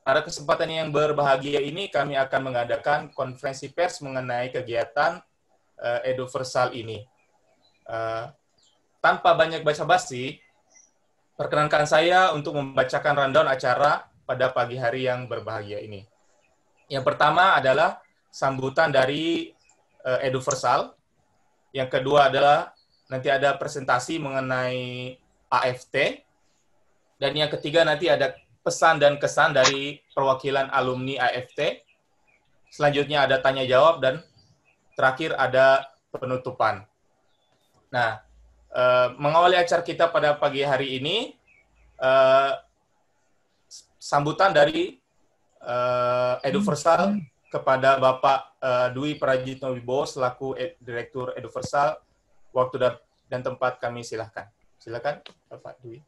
pada kesempatan yang berbahagia ini kami akan mengadakan konferensi pers mengenai kegiatan Eduversal ini. Tanpa banyak basa-basi, perkenankan saya untuk membacakan rundown acara pada pagi hari yang berbahagia ini. Yang pertama adalah sambutan dari Eduversal. Yang kedua adalah nanti ada presentasi mengenai AFT. Dan yang ketiga nanti ada pesan dan kesan dari perwakilan alumni AFT. Selanjutnya ada tanya jawab dan terakhir ada penutupan. Nah, mengawali acara kita pada pagi hari ini, sambutan dari Eduversal kepada Bapak Dwi Prajitno Wibowo selaku Direktur Eduversal. Waktu dan tempat kami silahkan. Silakan, Bapak Dwi.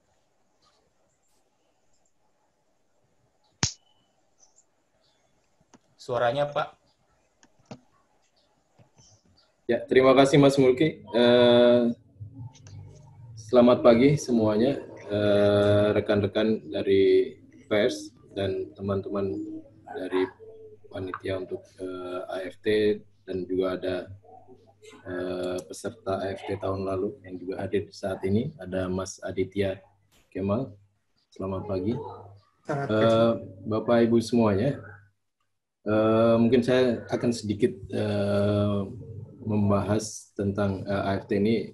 Suaranya, Pak. Ya, terima kasih Mas Mulki. Selamat pagi semuanya, rekan-rekan dari pers dan teman-teman dari panitia untuk AFT, dan juga ada peserta AFT tahun lalu yang juga hadir saat ini. Ada Mas Aditya Kemal. Selamat pagi. Bapak Ibu semuanya, mungkin saya akan sedikit membahas tentang AFT ini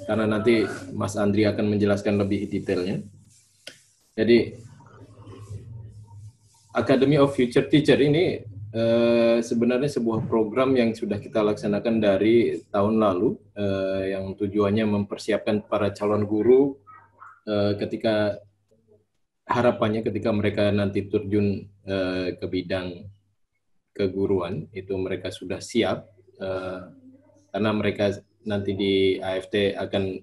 karena nanti Mas Andri akan menjelaskan lebih detailnya. Jadi Academy of Future Teacher ini sebenarnya sebuah program yang sudah kita laksanakan dari tahun lalu, yang tujuannya mempersiapkan para calon guru ketika harapannya ketika mereka nanti terjun ke bidang keguruan, itu mereka sudah siap, karena mereka nanti di AFT akan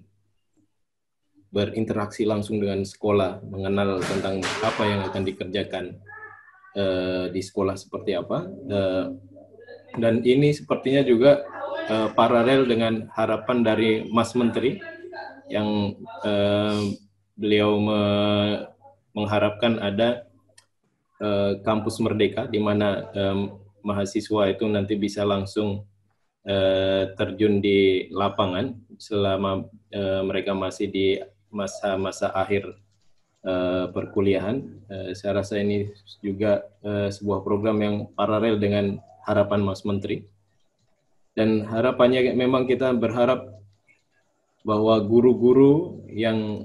berinteraksi langsung dengan sekolah, mengenal tentang apa yang akan dikerjakan di sekolah seperti apa, dan ini sepertinya juga paralel dengan harapan dari Mas Menteri yang beliau mengharapkan ada kampus merdeka di mana mahasiswa itu nanti bisa langsung terjun di lapangan selama mereka masih di masa-masa akhir perkuliahan. Saya rasa ini juga sebuah program yang paralel dengan harapan Mas Menteri. Dan harapannya memang kita berharap bahwa guru-guru yang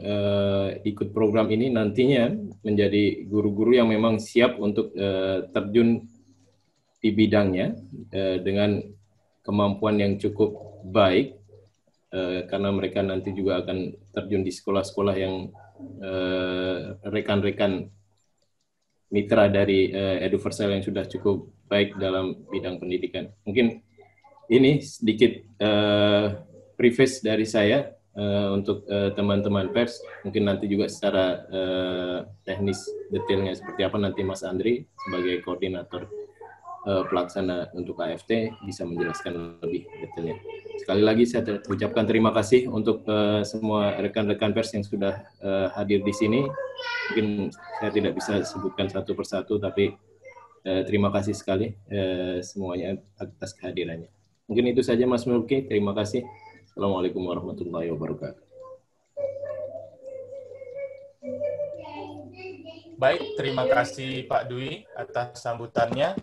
ikut program ini nantinya menjadi guru-guru yang memang siap untuk terjun di bidangnya dengan kemampuan yang cukup baik, karena mereka nanti juga akan terjun di sekolah-sekolah yang rekan-rekan mitra dari Eduversal yang sudah cukup baik dalam bidang pendidikan. Mungkin ini sedikit preface dari saya untuk teman-teman pers. Mungkin nanti juga secara teknis detailnya seperti apa nanti Mas Andri sebagai koordinator pelaksana untuk AFT bisa menjelaskan lebih detailnya. Sekali lagi saya ucapkan terima kasih untuk semua rekan-rekan pers yang sudah hadir di sini. Mungkin saya tidak bisa sebutkan satu persatu, tapi terima kasih sekali semuanya atas kehadirannya. Mungkin itu saja Mas Mulki, terima kasih. Assalamualaikum warahmatullahi wabarakatuh. Baik, terima kasih Pak Dwi atas sambutannya.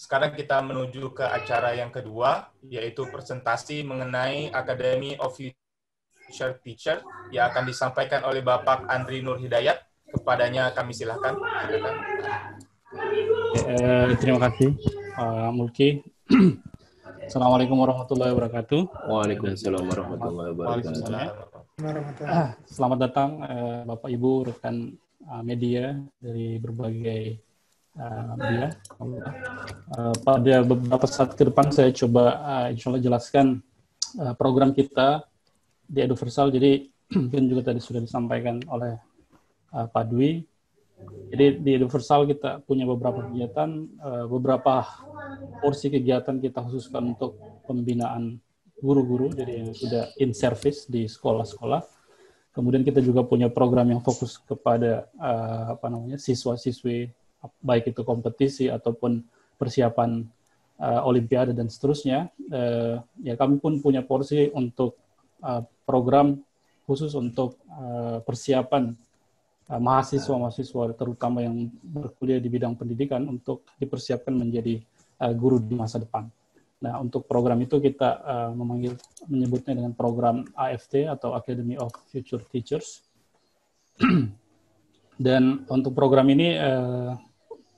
Sekarang kita menuju ke acara yang kedua, yaitu presentasi mengenai Academy of Future Teacher yang akan disampaikan oleh Bapak Andri Nur Hidayat. Kepadanya kami silakan. Terima kasih Pak Mulki. Assalamualaikum warahmatullahi wabarakatuh. Waalaikumsalam warahmatullahi wabarakatuh. Selamat datang Bapak Ibu rekan media dari berbagai media. Pada beberapa saat ke depan saya coba insya Allah jelaskan program kita di Eduversal. Jadi mungkin juga tadi sudah disampaikan oleh Pak Dwi. Jadi di Eduversal kita punya beberapa kegiatan, beberapa porsi kegiatan kita khususkan untuk pembinaan guru-guru, jadi yang sudah in service di sekolah-sekolah. Kemudian kita juga punya program yang fokus kepada siswa-siswi baik itu kompetisi ataupun persiapan Olimpiade dan seterusnya. Ya kami pun punya porsi untuk program khusus untuk persiapan mahasiswa-mahasiswa terutama yang berkuliah di bidang pendidikan untuk dipersiapkan menjadi guru di masa depan. Nah, untuk program itu kita menyebutnya dengan program AFT atau Academy of Future Teachers. Dan untuk program ini,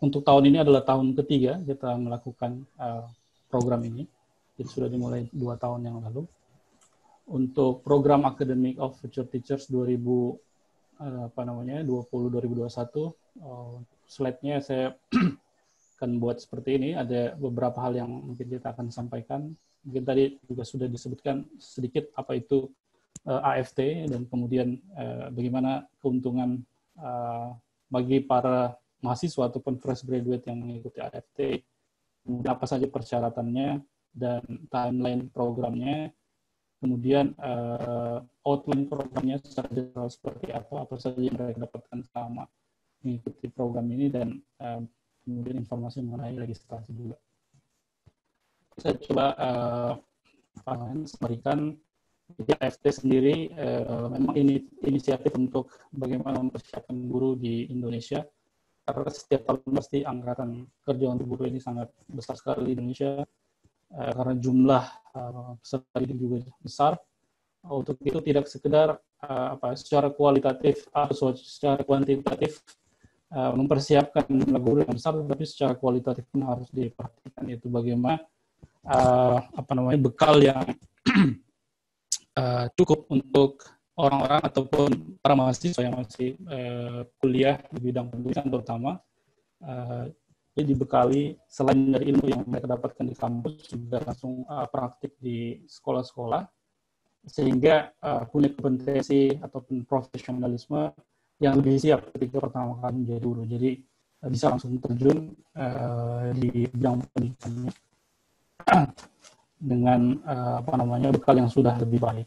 untuk tahun ini adalah tahun ketiga kita melakukan program ini. Jadi sudah dimulai 2 tahun yang lalu. Untuk program Academy of Future Teachers 2020-2021, slide-nya saya akan buat seperti ini. Ada beberapa hal yang mungkin kita akan sampaikan. Mungkin tadi juga sudah disebutkan sedikit apa itu AFT dan kemudian bagaimana keuntungan bagi para mahasiswa ataupun fresh graduate yang mengikuti AFT, kemudian apa saja persyaratannya dan timeline programnya, kemudian outline programnya secara general seperti apa saja yang mereka dapatkan selama mengikuti program ini, dan kemudian informasi mengenai registrasi juga. Saya coba memberikan AFT sendiri memang ini inisiatif untuk bagaimana mempersiapkan guru di Indonesia, karena setiap tahun pasti angkatan kerja untuk guru ini sangat besar sekali di Indonesia, karena jumlah peserta didik juga besar. Untuk itu tidak sekedar secara kualitatif atau secara kuantitatif mempersiapkan jumlah guru yang besar, tapi secara kualitatif pun harus diperhatikan, yaitu bagaimana bekal yang cukup untuk orang-orang ataupun para mahasiswa yang masih kuliah di bidang pendidikan terutama, jadi dibekali selain dari ilmu yang mereka dapatkan di kampus juga langsung praktik di sekolah-sekolah, sehingga punya kompetensi ataupun profesionalisme yang lebih siap ketika pertama kali menjadi guru. Jadi bisa langsung terjun di bidang pendidikannya dengan bekal yang sudah lebih baik.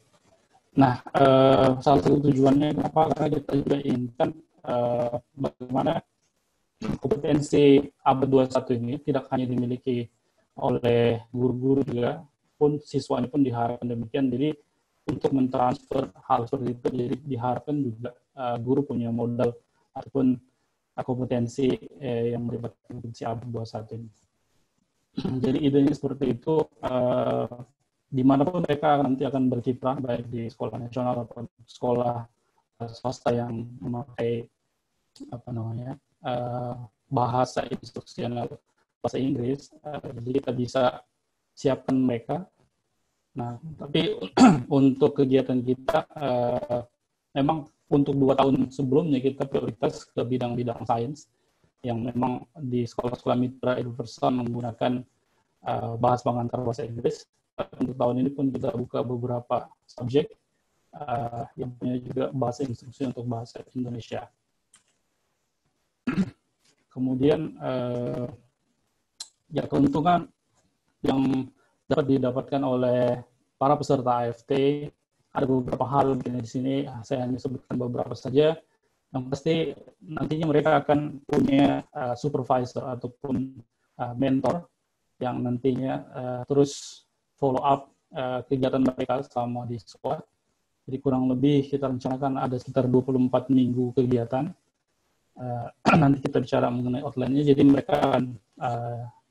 Nah, salah satu tujuannya kenapa? Karena kita juga inginkan bagaimana kompetensi abad 21 ini tidak hanya dimiliki oleh guru-guru juga, pun siswanya pun diharapkan demikian. Jadi untuk mentransfer hal seperti itu, jadi diharapkan juga guru punya modal ataupun kompetensi yang melibatkan kompetensi abad 21 ini. Jadi idenya seperti itu, dimanapun mereka nanti akan berkiprah, baik di sekolah nasional atau sekolah swasta yang memakai bahasa instruksional bahasa Inggris, jadi kita bisa siapkan mereka. Nah, tapi untuk kegiatan kita memang untuk 2 tahun sebelumnya kita prioritas ke bidang-bidang sains yang memang di sekolah-sekolah mitra universal menggunakan bahasa pengantar bahasa Inggris. Untuk tahun ini pun kita buka beberapa subjek yang punya juga bahasa instruksi untuk bahasa Indonesia. Kemudian keuntungan yang dapat didapatkan oleh para peserta AFT ada beberapa hal di sini, saya hanya sebutkan beberapa saja. Yang pasti nantinya mereka akan punya supervisor ataupun mentor yang nantinya terus follow up kegiatan mereka selama di sekolah. Jadi kurang lebih kita rencanakan ada sekitar 24 minggu kegiatan. Nanti kita bicara mengenai outline-nya, jadi mereka akan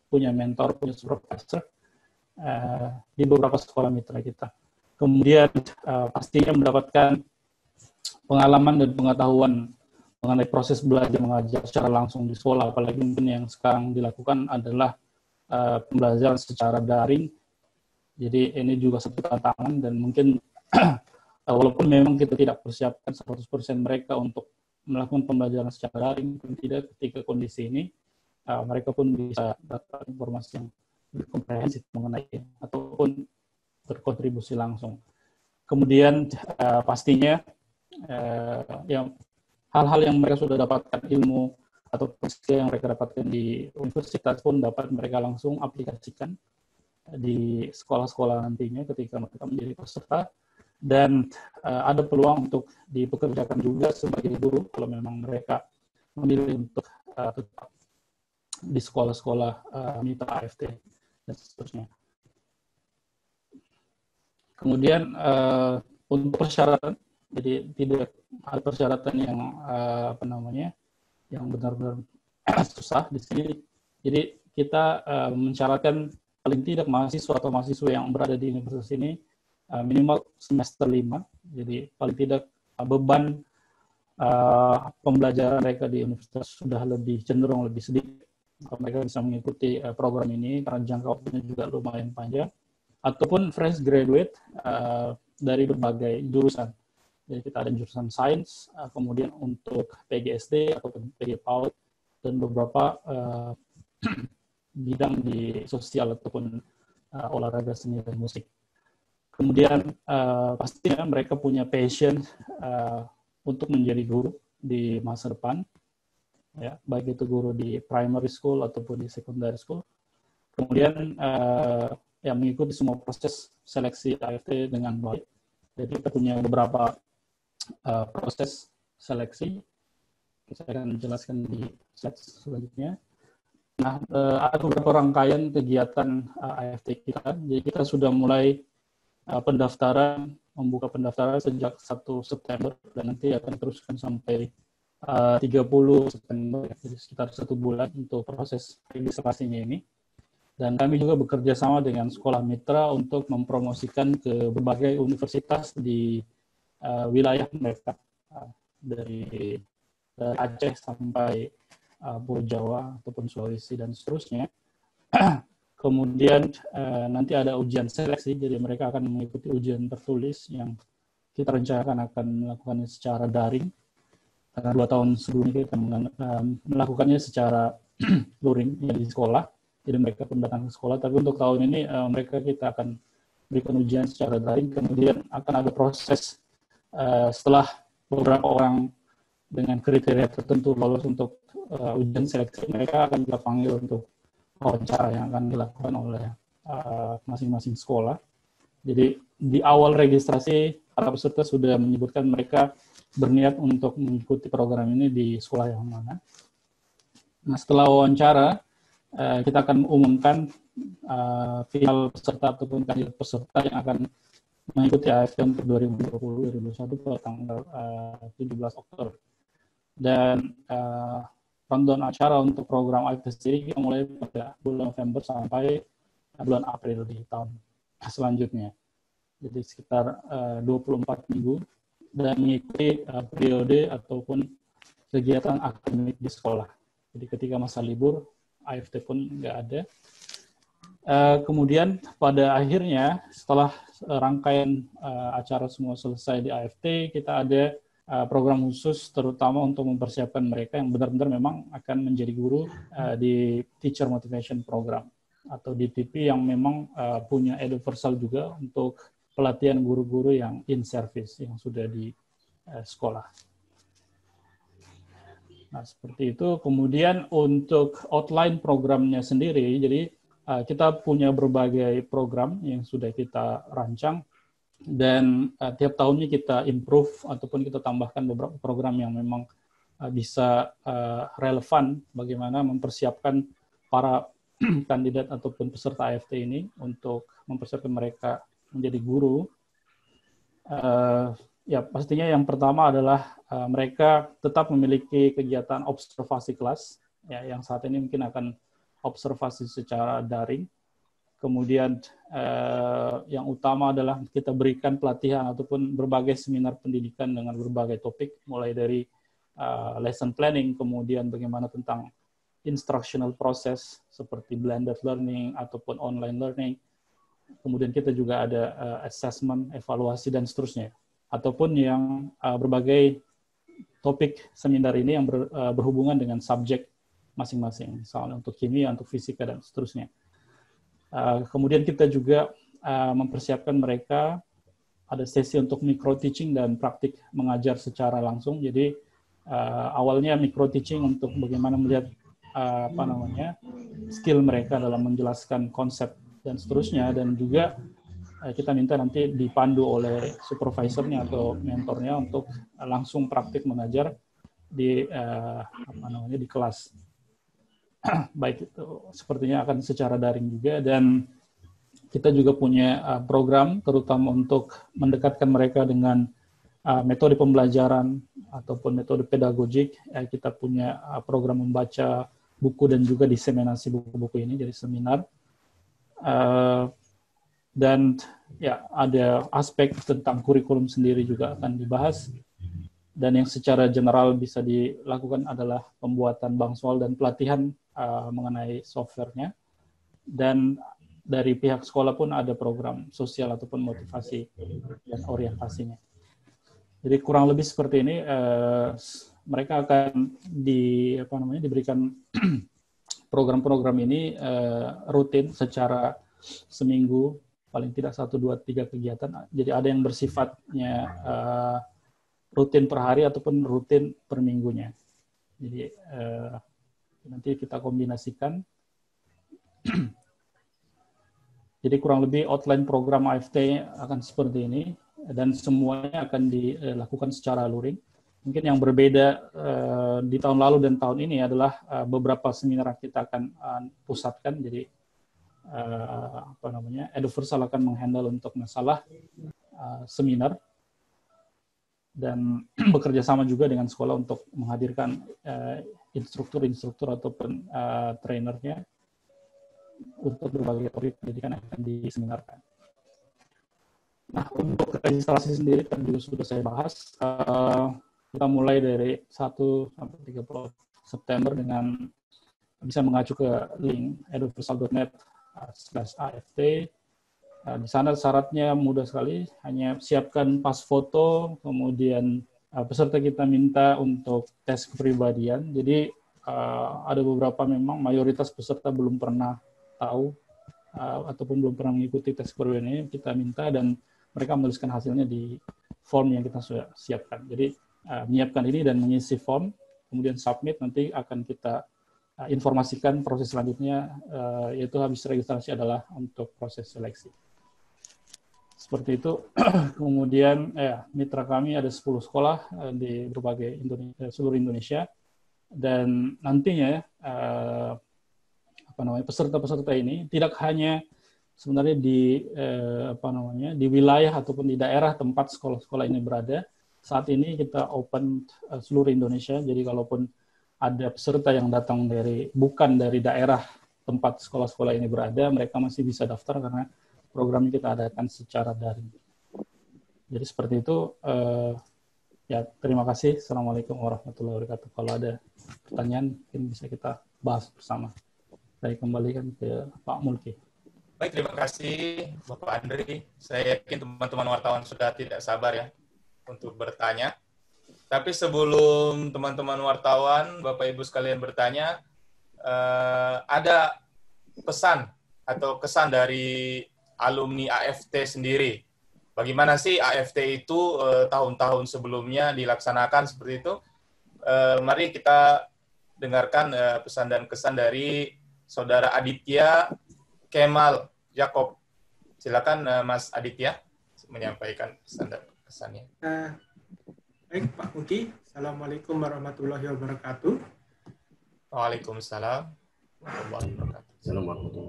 punya mentor, punya supervisor di beberapa sekolah mitra kita. Kemudian pastinya mendapatkan pengalaman dan pengetahuan mengenai proses belajar mengajar secara langsung di sekolah, apalagi mungkin yang sekarang dilakukan adalah pembelajaran secara daring. Jadi ini juga satu tantangan, dan mungkin walaupun memang kita tidak persiapkan 100% mereka untuk melakukan pembelajaran secara daring, tidak ketika kondisi ini mereka pun bisa dapat informasi yang lebih komprehensif mengenai ataupun berkontribusi langsung. Kemudian pastinya hal-hal yang mereka sudah dapatkan, ilmu atau skill yang mereka dapatkan di universitas pun dapat mereka langsung aplikasikan di sekolah-sekolah nantinya ketika mereka menjadi peserta, dan ada peluang untuk dipekerjakan juga sebagai guru kalau memang mereka memilih untuk tetap di sekolah-sekolah mitra AFT dan seterusnya. Kemudian untuk persyaratan, jadi tidak ada persyaratan yang yang benar-benar susah di sini. Jadi kita mensyaratkan paling tidak mahasiswa atau mahasiswa yang berada di universitas ini minimal semester 5. Jadi paling tidak beban pembelajaran mereka di universitas sudah lebih cenderung lebih sedikit. Mereka bisa mengikuti program ini karena jangka waktunya juga lumayan panjang. Ataupun fresh graduate dari berbagai jurusan. Jadi kita ada jurusan sains, kemudian untuk PGSD ataupun PG PAUD, dan beberapa bidang di sosial ataupun olahraga, seni, dan musik. Kemudian pastinya mereka punya passion untuk menjadi guru di masa depan, ya, baik itu guru di primary school ataupun di secondary school. Kemudian yang mengikuti semua proses seleksi AFT dengan baik. Jadi kita punya beberapa proses seleksi. Saya akan jelaskan di slide selanjutnya. Nah, ada beberapa rangkaian kegiatan AFT kita. Jadi kita sudah mulai membuka pendaftaran sejak 1 September dan nanti akan teruskan sampai 30 September, jadi sekitar 1 bulan untuk proses registrasinya ini. Dan kami juga bekerja sama dengan sekolah mitra untuk mempromosikan ke berbagai universitas di wilayah mereka, dari Aceh sampai Pulau Jawa ataupun Sulawesi dan seterusnya. Kemudian nanti ada ujian seleksi, jadi mereka akan mengikuti ujian tertulis yang kita rencanakan akan melakukannya secara daring. Karena 2 tahun sebelumnya kita melakukannya secara luring ya, di sekolah. Jadi mereka pun datang ke sekolah, tapi untuk tahun ini kita akan berikan ujian secara daring, kemudian akan ada proses setelah beberapa orang dengan kriteria tertentu lolos untuk ujian seleksi, mereka akan kita panggil untuk wawancara yang akan dilakukan oleh masing-masing sekolah. Jadi di awal registrasi, para peserta sudah menyebutkan mereka berniat untuk mengikuti program ini di sekolah yang mana. Nah, setelah wawancara, kita akan umumkan final peserta ataupun kandidat peserta yang akan mengikuti AFT untuk 2020-2021 pada tanggal 17 Oktober. Dan rundown acara untuk program AFT sendiri kita mulai pada bulan November sampai bulan April di tahun selanjutnya. Jadi sekitar 24 minggu dan mengikuti periode ataupun kegiatan akademik di sekolah. Jadi ketika masa libur, AFT pun nggak ada. Kemudian pada akhirnya setelah rangkaian acara semua selesai di AFT, kita ada program khusus terutama untuk mempersiapkan mereka yang benar-benar memang akan menjadi guru di Teacher Motivation Program atau DTP yang memang punya Eduversal juga untuk pelatihan guru-guru yang in service yang sudah di sekolah. Nah, seperti itu. Kemudian untuk outline programnya sendiri, jadi kita punya berbagai program yang sudah kita rancang dan tiap tahunnya kita improve ataupun kita tambahkan beberapa program yang memang bisa relevan bagaimana mempersiapkan para kandidat ataupun peserta AFT ini untuk mempersiapkan mereka menjadi guru. Ya, pastinya yang pertama adalah mereka tetap memiliki kegiatan observasi kelas, ya, yang saat ini mungkin akan observasi secara daring. Kemudian yang utama adalah kita berikan pelatihan ataupun berbagai seminar pendidikan dengan berbagai topik, mulai dari lesson planning, kemudian bagaimana tentang instructional process seperti blended learning ataupun online learning. Kemudian kita juga ada assessment, evaluasi, dan seterusnya. Ataupun yang berbagai topik seminar ini yang berhubungan dengan subjek masing-masing, misalnya untuk kimia, untuk fisika, dan seterusnya. Kemudian kita juga mempersiapkan mereka ada sesi untuk micro teaching dan praktik mengajar secara langsung. Jadi awalnya micro teaching untuk bagaimana melihat skill mereka dalam menjelaskan konsep dan seterusnya, dan juga kita minta nanti dipandu oleh supervisornya atau mentornya untuk langsung praktik mengajar di di kelas. baik itu sepertinya akan secara daring juga, dan kita juga punya program terutama untuk mendekatkan mereka dengan metode pembelajaran ataupun metode pedagogik. Kita punya program membaca buku dan juga diseminasi buku-buku ini jadi seminar. Dan ya ada aspek tentang kurikulum sendiri juga akan dibahas. Dan yang secara general bisa dilakukan adalah pembuatan bangswal dan pelatihan mengenai softwarenya. Dan dari pihak sekolah pun ada program sosial ataupun motivasi dan orientasinya. Jadi kurang lebih seperti ini, mereka akan diberikan program-program ini rutin secara seminggu, paling tidak 1, 2, 3 kegiatan. Jadi ada yang bersifatnya rutin per hari ataupun rutin per minggunya. Jadi nanti kita kombinasikan. Jadi kurang lebih outline program AFT akan seperti ini, dan semuanya akan dilakukan secara luring. Mungkin yang berbeda di tahun lalu dan tahun ini adalah beberapa seminar kita akan pusatkan. Jadi Eduversal akan menghandle untuk masalah seminar, dan bekerja sama juga dengan sekolah untuk menghadirkan instruktur ataupun trainernya untuk berbagai topik pendidikan yang akan diseminarkan. Nah, untuk registrasi sendiri tadi juga sudah saya bahas. Kita mulai dari 1 sampai 30 September dengan bisa mengacu ke link eduversal.net/AFT. Di sana syaratnya mudah sekali, hanya siapkan pas foto, kemudian peserta kita minta untuk tes kepribadian. Jadi ada beberapa memang mayoritas peserta belum pernah tahu ataupun belum pernah mengikuti tes kepribadian ini, kita minta dan mereka menuliskan hasilnya di form yang kita sudah siapkan. Jadi menyiapkan ini dan mengisi form, kemudian submit, nanti akan kita informasikan proses selanjutnya, yaitu habis registrasi adalah untuk proses seleksi. Seperti itu. Kemudian mitra kami ada 10 sekolah di berbagai seluruh Indonesia, dan nantinya peserta-peserta ini tidak hanya sebenarnya di wilayah ataupun di daerah tempat sekolah-sekolah ini berada. Saat ini kita open seluruh Indonesia, jadi kalaupun ada peserta yang datang bukan dari daerah tempat sekolah-sekolah ini berada, mereka masih bisa daftar karena program ini kita adakan secara daring. Jadi seperti itu. Terima kasih. Assalamualaikum warahmatullahi wabarakatuh. Kalau ada pertanyaan, mungkin bisa kita bahas bersama. Saya kembalikan ke Pak Mulki. Baik, terima kasih Bapak Andri. Saya yakin teman-teman wartawan sudah tidak sabar ya untuk bertanya. Tapi sebelum teman-teman wartawan, Bapak Ibu sekalian bertanya, ada pesan atau kesan dari alumni AFT sendiri. Bagaimana sih AFT itu tahun-tahun sebelumnya dilaksanakan seperti itu? Mari kita dengarkan pesan dan kesan dari Saudara Aditya Kemal Jakob. Silakan Mas Aditya menyampaikan pesan dan kesannya. Baik Pak Muki, Assalamualaikum warahmatullahi wabarakatuh. Waalaikumsalam warahmatullahi wabarakatuh. Assalamualaikum.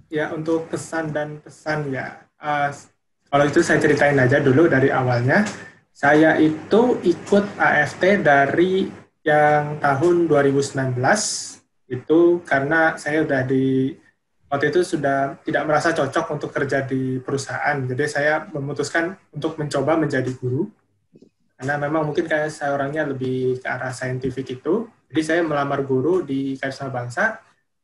Ya, untuk kesan dan pesan ya, kalau itu saya ceritain aja dulu dari awalnya. Saya itu ikut AFT dari yang tahun 2019, itu karena saya waktu itu sudah tidak merasa cocok untuk kerja di perusahaan. Jadi saya memutuskan untuk mencoba menjadi guru. Karena memang mungkin kayak saya orangnya lebih ke arah saintifik itu. Jadi saya melamar guru di Karisma Bangsa.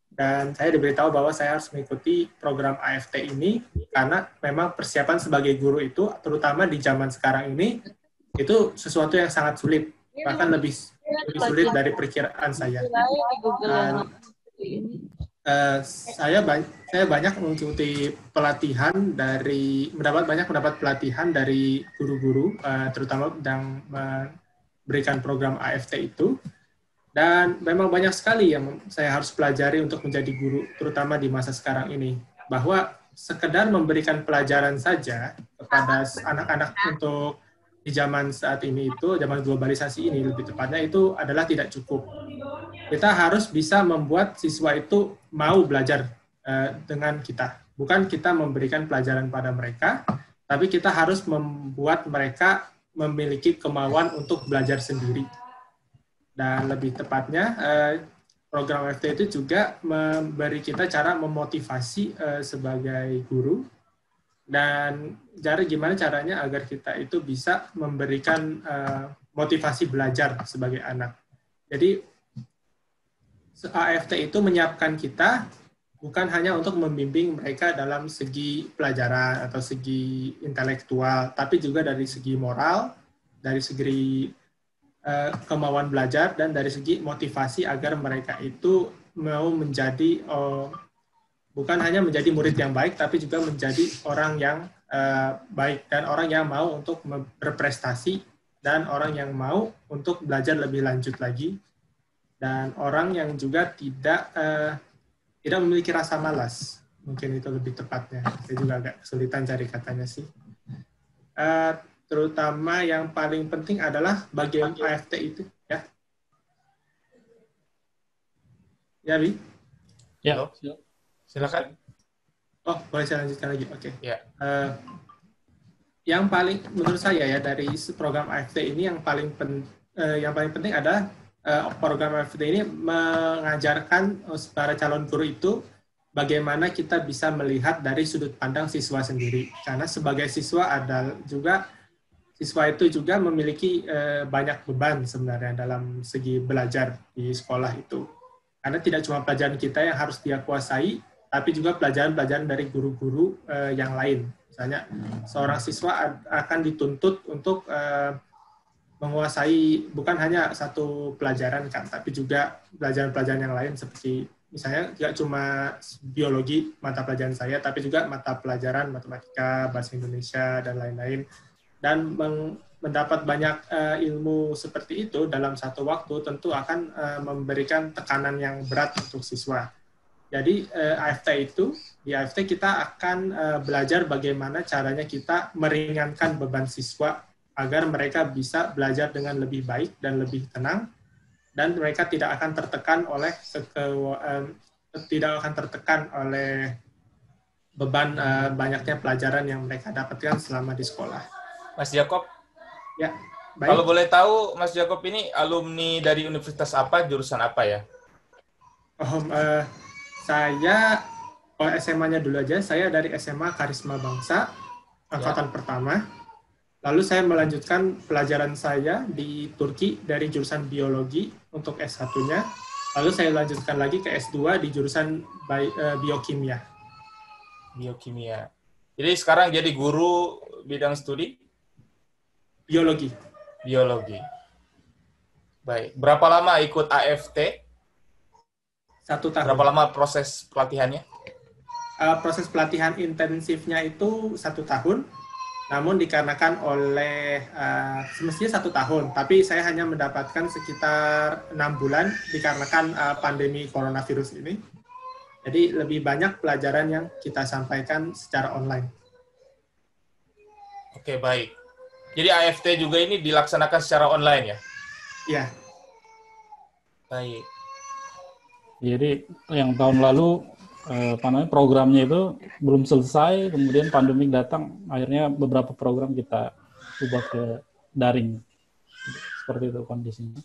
Dan saya diberitahu bahwa saya harus mengikuti program AFT ini karena memang persiapan sebagai guru itu, terutama di zaman sekarang ini, itu sesuatu yang sangat sulit, bahkan lebih sulit dari perkiraan saya. Dan saya banyak mengikuti pelatihan mendapat pelatihan dari guru-guru, terutama yang memberikan program AFT itu. Dan memang banyak sekali yang saya harus pelajari untuk menjadi guru, terutama di masa sekarang ini. Bahwa sekedar memberikan pelajaran saja kepada anak-anak untuk di zaman saat ini itu, zaman globalisasi ini lebih tepatnya itu adalah tidak cukup. Kita harus bisa membuat siswa itu mau belajar dengan kita. Bukan kita memberikan pelajaran pada mereka, tapi kita harus membuat mereka memiliki kemauan untuk belajar sendiri. Dan lebih tepatnya, program FT itu juga memberi kita cara memotivasi sebagai guru, dan gimana caranya agar kita itu bisa memberikan motivasi belajar sebagai anak. Jadi AFT itu menyiapkan kita bukan hanya untuk membimbing mereka dalam segi pelajaran atau segi intelektual, tapi juga dari segi moral, dari segi kemauan belajar, dan dari segi motivasi agar mereka itu mau menjadi bukan hanya menjadi murid yang baik, tapi juga menjadi orang yang baik dan orang yang mau untuk berprestasi dan orang yang mau untuk belajar lebih lanjut lagi, dan orang yang juga tidak memiliki rasa malas. Mungkin itu lebih tepatnya. Saya juga agak kesulitan cari katanya sih. Terutama yang paling penting adalah bagian AFT itu, ya. Ya, Bi? Ya, silakan. Oh, boleh saya lanjutkan lagi? Oke. Ya. Yang paling menurut saya ya dari program AFT ini yang paling penting adalah program AFT ini mengajarkan para calon guru itu bagaimana kita bisa melihat dari sudut pandang siswa sendiri. Karena sebagai siswa siswa itu juga memiliki banyak beban sebenarnya dalam segi belajar di sekolah itu. Karena tidak cuma pelajaran kita yang harus dia kuasai, tapi juga pelajaran-pelajaran dari guru-guru yang lain. Misalnya, seorang siswa akan dituntut untuk menguasai bukan hanya satu pelajaran kan, tapi juga pelajaran-pelajaran yang lain seperti misalnya tidak cuma biologi mata pelajaran saya, tapi juga mata pelajaran matematika, bahasa Indonesia, dan lain-lain. Dan mendapat banyak ilmu seperti itu dalam satu waktu tentu akan memberikan tekanan yang berat untuk siswa. Jadi di AFT kita akan belajar bagaimana caranya kita meringankan beban siswa agar mereka bisa belajar dengan lebih baik dan lebih tenang, dan mereka tidak akan tertekan oleh beban banyaknya pelajaran yang mereka dapatkan selama di sekolah. Mas Jakob, ya, baik. Kalau boleh tahu, Mas Jakob ini alumni dari universitas apa, jurusan apa ya? Saya SMA-nya dulu aja, saya dari SMA Karisma Bangsa, angkatan pertama. Lalu saya melanjutkan pelajaran saya di Turki dari jurusan biologi untuk S1-nya. Lalu saya lanjutkan lagi ke S2 di jurusan biokimia. Biokimia. Jadi sekarang jadi guru bidang studi? Biologi. Baik. Berapa lama ikut AFT? 1 tahun. Berapa lama proses pelatihannya? Proses pelatihan intensifnya itu 1 tahun. Namun dikarenakan oleh semestinya 1 tahun, tapi saya hanya mendapatkan sekitar 6 bulan dikarenakan pandemi coronavirus ini. Jadi lebih banyak pelajaran yang kita sampaikan secara online. Oke, baik. Jadi AFT juga ini dilaksanakan secara online ya? Iya. Baik. Jadi yang tahun lalu programnya itu belum selesai, kemudian pandemi datang, akhirnya beberapa program kita ubah ke daring. Seperti itu kondisinya.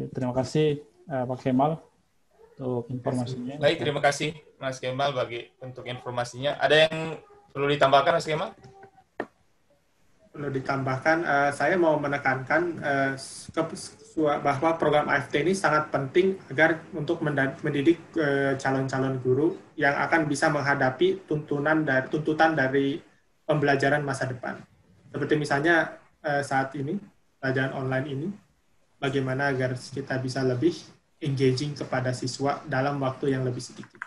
Terima kasih Pak Kemal untuk informasinya. Baik, terima kasih Mas Kemal untuk informasinya. Ada yang perlu ditambahkan, Mas Kemal? Perlu ditambahkan, saya mau menekankan bahwa program AFT ini sangat penting agar untuk mendidik calon-calon guru yang akan bisa menghadapi tuntutan dari pembelajaran masa depan. Seperti misalnya saat ini, pelajaran online ini, bagaimana agar kita bisa lebih engaging kepada siswa dalam waktu yang lebih sedikit.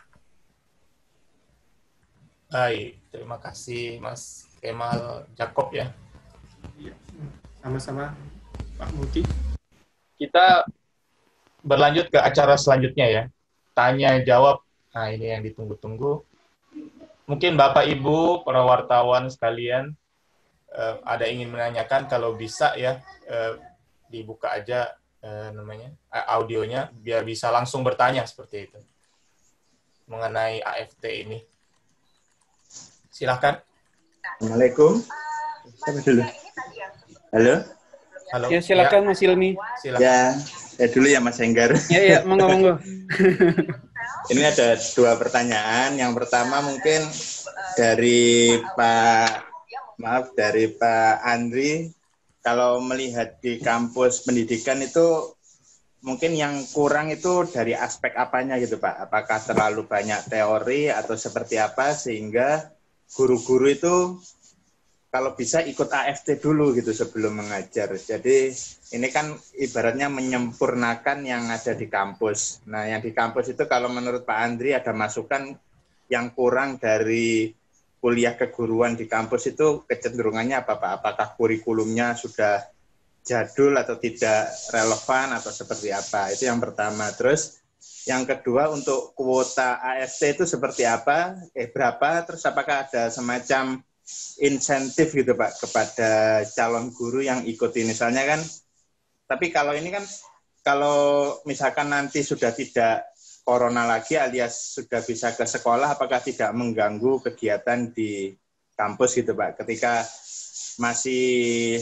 Baik, terima kasih Mas Kemal Jakob ya. Sama-sama Pak Muti. Kita berlanjut ke acara selanjutnya ya. Tanya jawab. Nah, ini yang ditunggu-tunggu. Mungkin Bapak Ibu para wartawan sekalian ada ingin menanyakan, kalau bisa ya dibuka aja namanya audionya biar bisa langsung bertanya seperti itu mengenai AFT ini. Silakan. Assalamualaikum. Siapa dulu? Halo? Halo. Ya, silakan Mas Ilmi. Silakan. Ya, saya dulu ya Mas Enggar. Ya, monggo. Ini ada 2 pertanyaan. Yang pertama mungkin dari Pak Andri. Kalau melihat di kampus pendidikan itu mungkin yang kurang itu dari aspek apanya gitu Pak? Apakah terlalu banyak teori atau seperti apa sehingga guru-guru itu kalau bisa ikut AFT dulu gitu sebelum mengajar. Jadi ini kan ibaratnya menyempurnakan yang ada di kampus. Nah yang di kampus itu kalau menurut Pak Andri ada masukan yang kurang dari kuliah keguruan di kampus itu kecenderungannya apa Pak? Apakah kurikulumnya sudah jadul atau tidak relevan atau seperti apa? Itu yang pertama. Terus yang kedua untuk kuota AFT itu seperti apa? Berapa? Terus apakah ada semacam insentif gitu Pak kepada calon guru yang ikuti misalnya kan? Tapi kalau ini kan kalau misalkan nanti sudah tidak corona lagi alias sudah bisa ke sekolah, apakah tidak mengganggu kegiatan di kampus gitu Pak? Ketika masih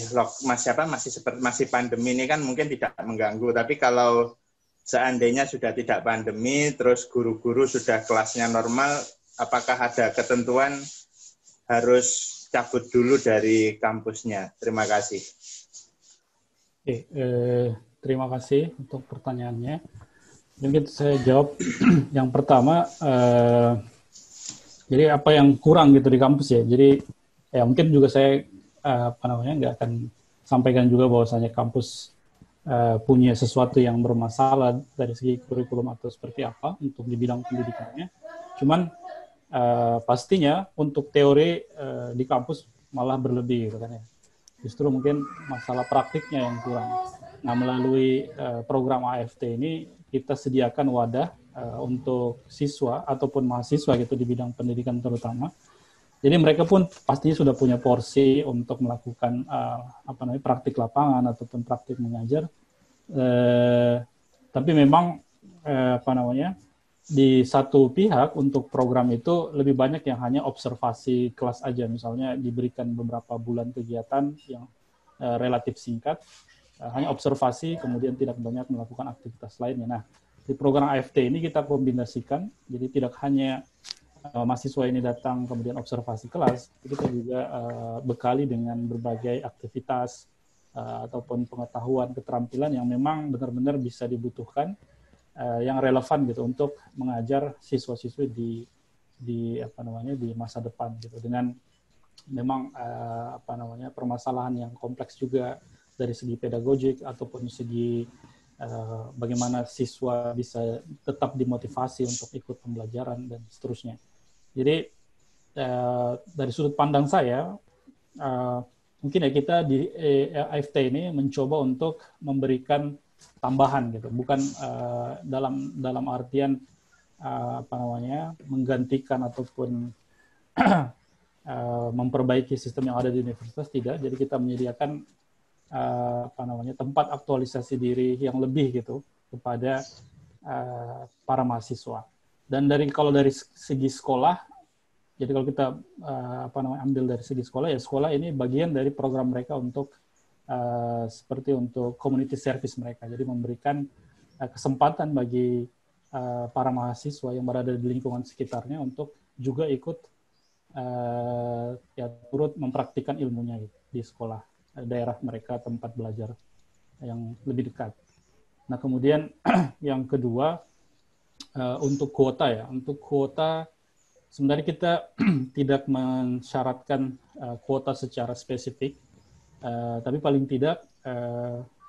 pandemi ini kan mungkin tidak mengganggu, tapi kalau seandainya sudah tidak pandemi, terus guru-guru sudah kelasnya normal, apakah ada ketentuan harus cabut dulu dari kampusnya? Terima kasih. Oke, terima kasih untuk pertanyaannya. Mungkin saya jawab yang pertama, jadi apa yang kurang gitu di kampus ya. Jadi ya mungkin juga saya nggak akan sampaikan juga bahwasanya kampus punya sesuatu yang bermasalah dari segi kurikulum atau seperti apa untuk di bidang pendidikannya. Cuman pastinya untuk teori di kampus malah berlebih gitu kan ya. Justru mungkin masalah praktiknya yang kurang. Nah, melalui program AFT ini kita sediakan wadah untuk siswa ataupun mahasiswa gitu di bidang pendidikan terutama. Jadi mereka pun pastinya sudah punya porsi untuk melakukan praktik lapangan ataupun praktik mengajar. Tapi memang di satu pihak untuk program itu lebih banyak yang hanya observasi kelas aja, misalnya diberikan beberapa bulan kegiatan yang relatif singkat, hanya observasi, kemudian tidak banyak melakukan aktivitas lainnya. Nah, di program AFT ini kita kombinasikan, jadi tidak hanya mahasiswa ini datang kemudian observasi kelas, kita juga bekali dengan berbagai aktivitas ataupun pengetahuan, keterampilan yang memang benar-benar bisa dibutuhkan, yang relevan gitu untuk mengajar siswa-siswi di masa depan gitu, dengan memang permasalahan yang kompleks juga dari segi pedagogik ataupun segi bagaimana siswa bisa tetap dimotivasi untuk ikut pembelajaran dan seterusnya. Jadi dari sudut pandang saya mungkin ya kita di AFT ini mencoba untuk memberikan tambahan gitu, bukan dalam artian menggantikan ataupun memperbaiki sistem yang ada di universitas, tidak. Jadi kita menyediakan tempat aktualisasi diri yang lebih gitu kepada para mahasiswa. Dan kalau dari segi sekolah, jadi kalau kita ambil dari segi sekolah, ya sekolah ini bagian dari program mereka untuk seperti untuk community service mereka. Jadi memberikan kesempatan bagi para mahasiswa yang berada di lingkungan sekitarnya untuk juga ikut turut mempraktikkan ilmunya gitu, di sekolah daerah mereka, tempat belajar yang lebih dekat. Nah, kemudian yang kedua untuk kuota ya. Untuk kuota sebenarnya kita tidak mensyaratkan kuota secara spesifik, tapi paling tidak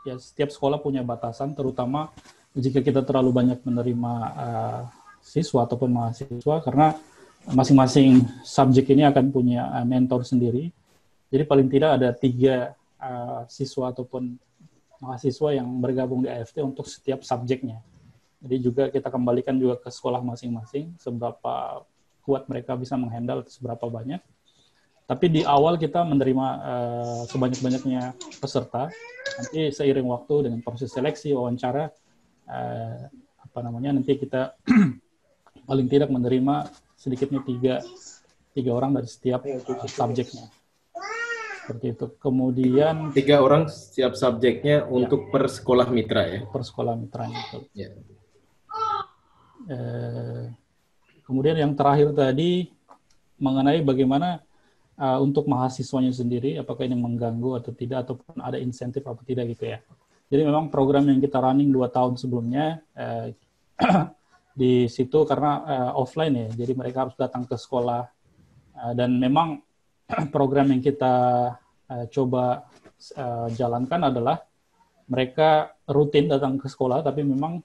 ya setiap sekolah punya batasan, terutama jika kita terlalu banyak menerima siswa ataupun mahasiswa, karena masing-masing subjek ini akan punya mentor sendiri. Jadi paling tidak ada 3 siswa ataupun mahasiswa yang bergabung di AFT untuk setiap subjeknya. Jadi juga kita kembalikan juga ke sekolah masing-masing seberapa kuat mereka bisa menghandle seberapa banyak. Tapi di awal kita menerima sebanyak-banyaknya peserta. Nanti seiring waktu dengan proses seleksi, wawancara, nanti kita paling tidak menerima sedikitnya tiga orang dari setiap subjeknya. Seperti itu. Kemudian 3 orang setiap subjeknya untuk per sekolah mitra ya. Per sekolah mitranya. Ya. Kemudian yang terakhir tadi mengenai bagaimana untuk mahasiswanya sendiri, apakah ini mengganggu atau tidak, ataupun ada insentif atau tidak gitu ya. Jadi memang program yang kita running 2 tahun sebelumnya di situ karena offline ya, jadi mereka harus datang ke sekolah dan memang program yang kita coba jalankan adalah mereka rutin datang ke sekolah, tapi memang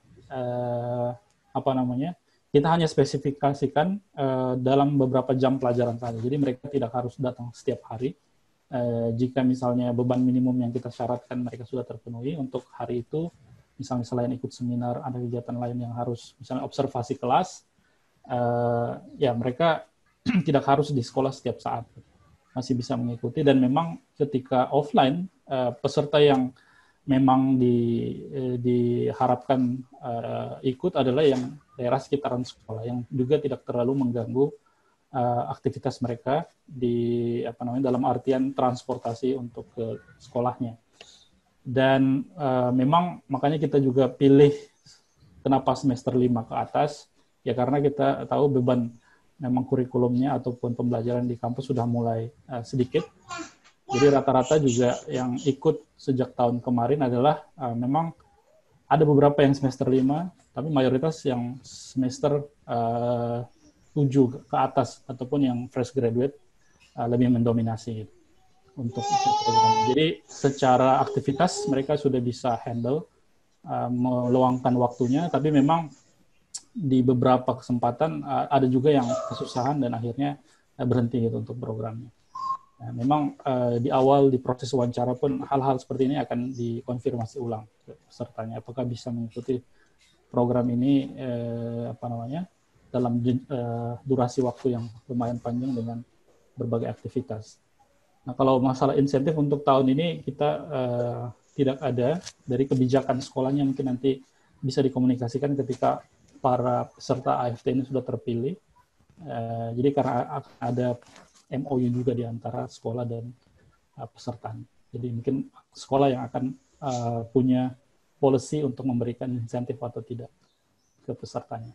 kita hanya spesifikasikan dalam beberapa jam pelajaran saja. Jadi mereka tidak harus datang setiap hari. Jika misalnya beban minimum yang kita syaratkan mereka sudah terpenuhi untuk hari itu, misalnya selain ikut seminar, ada kegiatan lain yang harus, misalnya observasi kelas, ya mereka tidak harus di sekolah setiap saat. Masih bisa mengikuti, dan memang ketika offline, peserta yang memang diharapkan ikut adalah yang daerah sekitaran sekolah, yang juga tidak terlalu mengganggu aktivitas mereka dalam artian transportasi untuk ke sekolahnya. Dan memang makanya kita juga pilih kenapa semester 5 ke atas, ya karena kita tahu beban memang kurikulumnya ataupun pembelajaran di kampus sudah mulai sedikit. Jadi rata-rata juga yang ikut sejak tahun kemarin adalah memang ada beberapa yang semester 5, tapi mayoritas yang semester 7 ke atas ataupun yang fresh graduate lebih mendominasi gitu, untuk program. Jadi secara aktivitas mereka sudah bisa handle, meluangkan waktunya, tapi memang di beberapa kesempatan ada juga yang kesusahan dan akhirnya berhenti gitu untuk programnya. Nah, memang di awal di proses wawancara pun hal-hal seperti ini akan dikonfirmasi ulang ke pesertanya, apakah bisa mengikuti program ini dalam durasi waktu yang lumayan panjang dengan berbagai aktivitas. Nah, kalau masalah insentif untuk tahun ini kita tidak ada, dari kebijakan sekolahnya mungkin nanti bisa dikomunikasikan ketika para peserta AFT ini sudah terpilih. Jadi karena ada MOU juga di antara sekolah dan peserta. Jadi mungkin sekolah yang akan punya policy untuk memberikan insentif atau tidak ke pesertanya.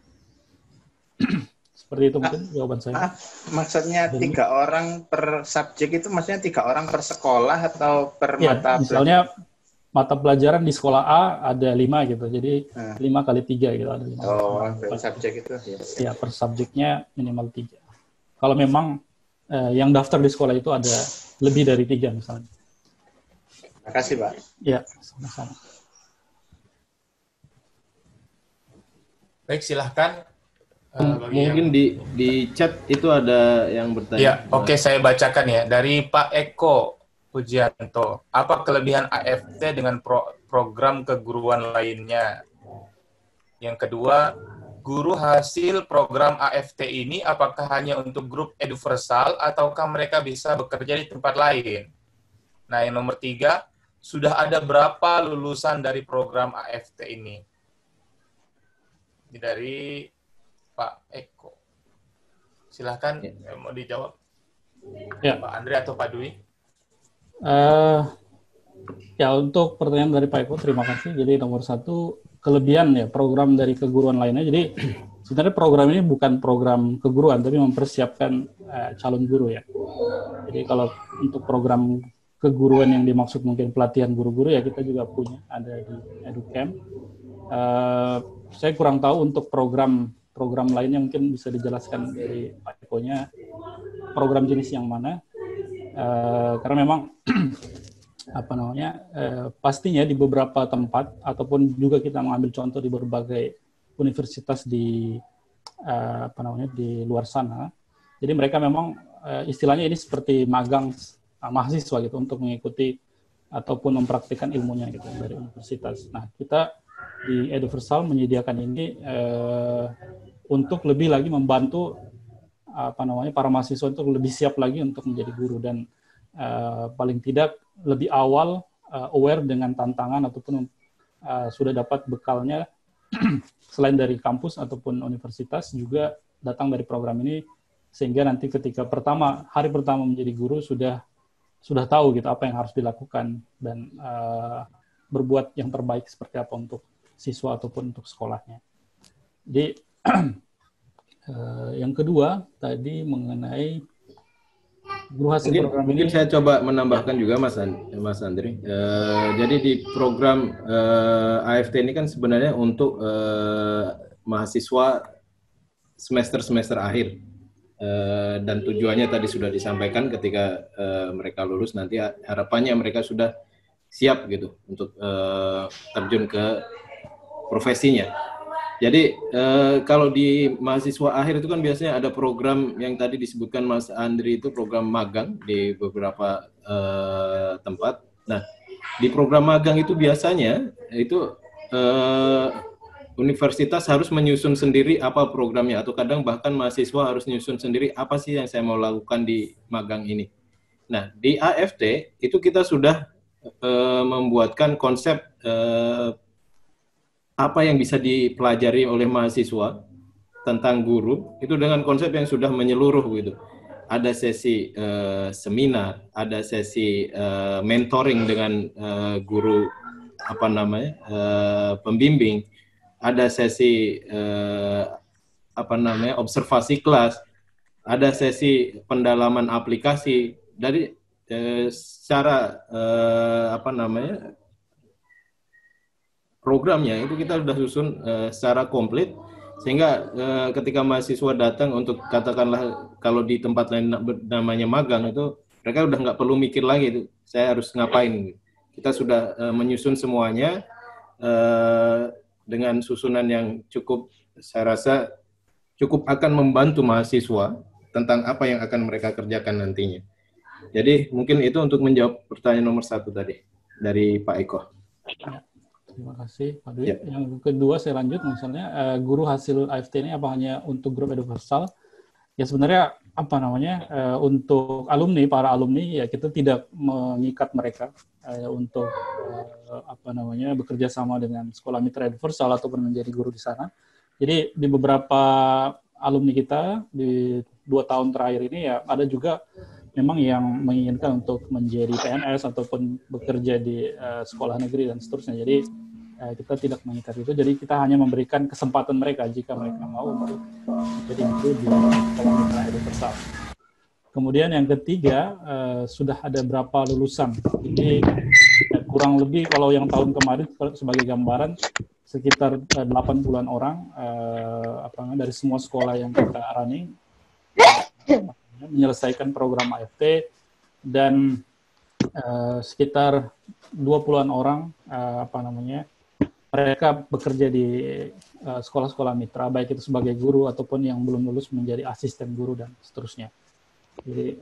Seperti itu mungkin jawaban saya. Maksudnya 3 orang per subjek itu maksudnya 3 orang per sekolah atau per mata pelajaran? Misalnya mata pelajaran di sekolah A ada 5 gitu, jadi 5 kali 3 gitu, ada 5. Per subjek itu? Ya, per subjeknya minimal 3. Kalau memang yang daftar di sekolah itu ada lebih dari 3 misalnya. Terima kasih, Pak. Ya, sama-sama. Baik, silahkan. Mungkin di chat itu ada yang bertanya. Ya, oke, saya bacakan ya. Dari Pak Eko Pujianto. Apa kelebihan AFT dengan program keguruan lainnya? Yang kedua, guru hasil program AFT ini apakah hanya untuk grup Eduversal ataukah mereka bisa bekerja di tempat lain? Nah, yang nomor 3, sudah ada berapa lulusan dari program AFT ini? Ini dari Pak Eko. Silahkan, mau dijawab. Ya. Pak Andre atau Pak Dwi? Ya, untuk pertanyaan dari Pak Eko, terima kasih. Jadi nomor 1, kelebihan ya program dari keguruan lainnya. Jadi sebenarnya program ini bukan program keguruan, tapi mempersiapkan calon guru ya. Jadi kalau untuk program keguruan yang dimaksud mungkin pelatihan guru-guru ya kita juga punya, ada di EduCamp. Saya kurang tahu untuk program lainnya, mungkin bisa dijelaskan dari Pak Eko-nya program jenis yang mana. Karena memang pastinya di beberapa tempat ataupun juga kita mengambil contoh di berbagai universitas di luar sana. Jadi mereka memang istilahnya ini seperti magang mahasiswa gitu untuk mengikuti ataupun mempraktikkan ilmunya gitu dari universitas. Nah, kita di Eduversal menyediakan ini untuk lebih lagi membantu para mahasiswa untuk lebih siap lagi untuk menjadi guru dan paling tidak lebih awal aware dengan tantangan ataupun sudah dapat bekalnya selain dari kampus ataupun universitas juga datang dari program ini, sehingga nanti ketika hari pertama menjadi guru sudah tahu gitu apa yang harus dilakukan dan berbuat yang terbaik seperti apa untuk siswa ataupun untuk sekolahnya. Jadi yang kedua tadi mengenai guru hasil program ini. Mungkin saya coba menambahkan juga Mas Andri. Jadi di program AFT ini kan sebenarnya untuk mahasiswa semester akhir. Dan tujuannya tadi sudah disampaikan ketika mereka lulus nanti harapannya mereka sudah siap gitu untuk terjun ke profesinya. Jadi kalau di mahasiswa akhir itu kan biasanya ada program yang tadi disebutkan Mas Andri, itu program magang di beberapa tempat. Nah, di program magang itu biasanya itu universitas harus menyusun sendiri apa programnya, atau kadang bahkan mahasiswa harus menyusun sendiri apa sih yang saya mau lakukan di magang ini. Nah, di AFT itu kita sudah membuatkan konsep apa yang bisa dipelajari oleh mahasiswa tentang guru, itu dengan konsep yang sudah menyeluruh gitu. Ada sesi seminar, ada sesi mentoring dengan guru pembimbing, ada sesi observasi kelas, ada sesi pendalaman aplikasi. Dari secara programnya itu kita sudah susun secara komplit, sehingga ketika mahasiswa datang untuk katakanlah kalau di tempat lain namanya magang, itu mereka udah nggak perlu mikir lagi itu saya harus ngapain. Kita sudah menyusun semuanya dengan susunan yang cukup, saya rasa cukup akan membantu mahasiswa tentang apa yang akan mereka kerjakan nantinya. Jadi mungkin itu untuk menjawab pertanyaan nomor 1 tadi dari Pak Eko. Ya, terima kasih Pak Dwi. Ya. Yang kedua saya lanjut, misalnya guru hasil AFT ini apa hanya untuk grup universal? Ya sebenarnya untuk para alumni ya kita tidak mengikat mereka untuk bekerja sama dengan sekolah mitra universal ataupun menjadi guru di sana. Jadi di beberapa alumni kita di 2 tahun terakhir ini ya ada juga memang yang menginginkan untuk menjadi PNS ataupun bekerja di sekolah negeri dan seterusnya. Jadi kita tidak mengikat itu, jadi kita hanya memberikan kesempatan mereka jika mereka mau untuk menjadi guru di sekolah mitra universal. Kemudian yang ketiga, sudah ada berapa lulusan. Ini kurang lebih kalau yang tahun kemarin sebagai gambaran sekitar 80-an orang dari semua sekolah yang kita running menyelesaikan program AFT, dan sekitar 20-an orang mereka bekerja di sekolah-sekolah mitra, baik itu sebagai guru ataupun yang belum lulus menjadi asisten guru dan seterusnya. Jadi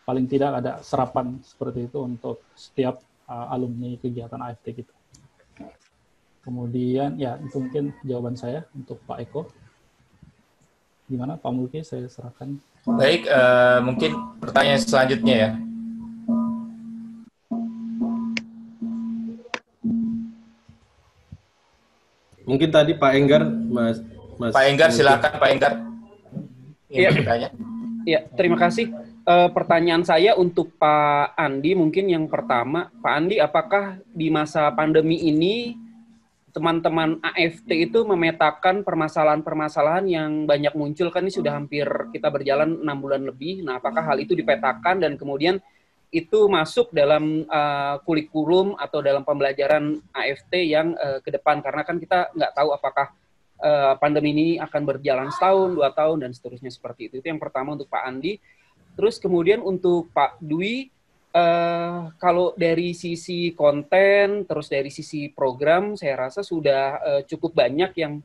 paling tidak ada serapan seperti itu untuk setiap alumni kegiatan AFT kita. Kemudian ya itu mungkin jawaban saya untuk Pak Eko. Gimana Pak Mulki, saya serahkan. Baik, mungkin pertanyaan selanjutnya ya. Mungkin tadi Pak Enggar, Mas Pak Enggar, silakan Pak Enggar. Iya, bertanya. Iya, terima kasih. Pertanyaan saya untuk Pak Andi, mungkin yang pertama, Pak Andi, apakah di masa pandemi ini teman-teman AFT itu memetakan permasalahan-permasalahan yang banyak muncul, kan ini sudah hampir kita berjalan 6 bulan lebih. Nah, apakah hal itu dipetakan dan kemudian itu masuk dalam kurikulum atau dalam pembelajaran AFT yang ke depan? Karena kan kita nggak tahu apakah pandemi ini akan berjalan setahun, 2 tahun, dan seterusnya seperti itu. Itu yang pertama untuk Pak Andi. Terus kemudian untuk Pak Dwi, kalau dari sisi konten, terus dari sisi program, saya rasa sudah cukup banyak yang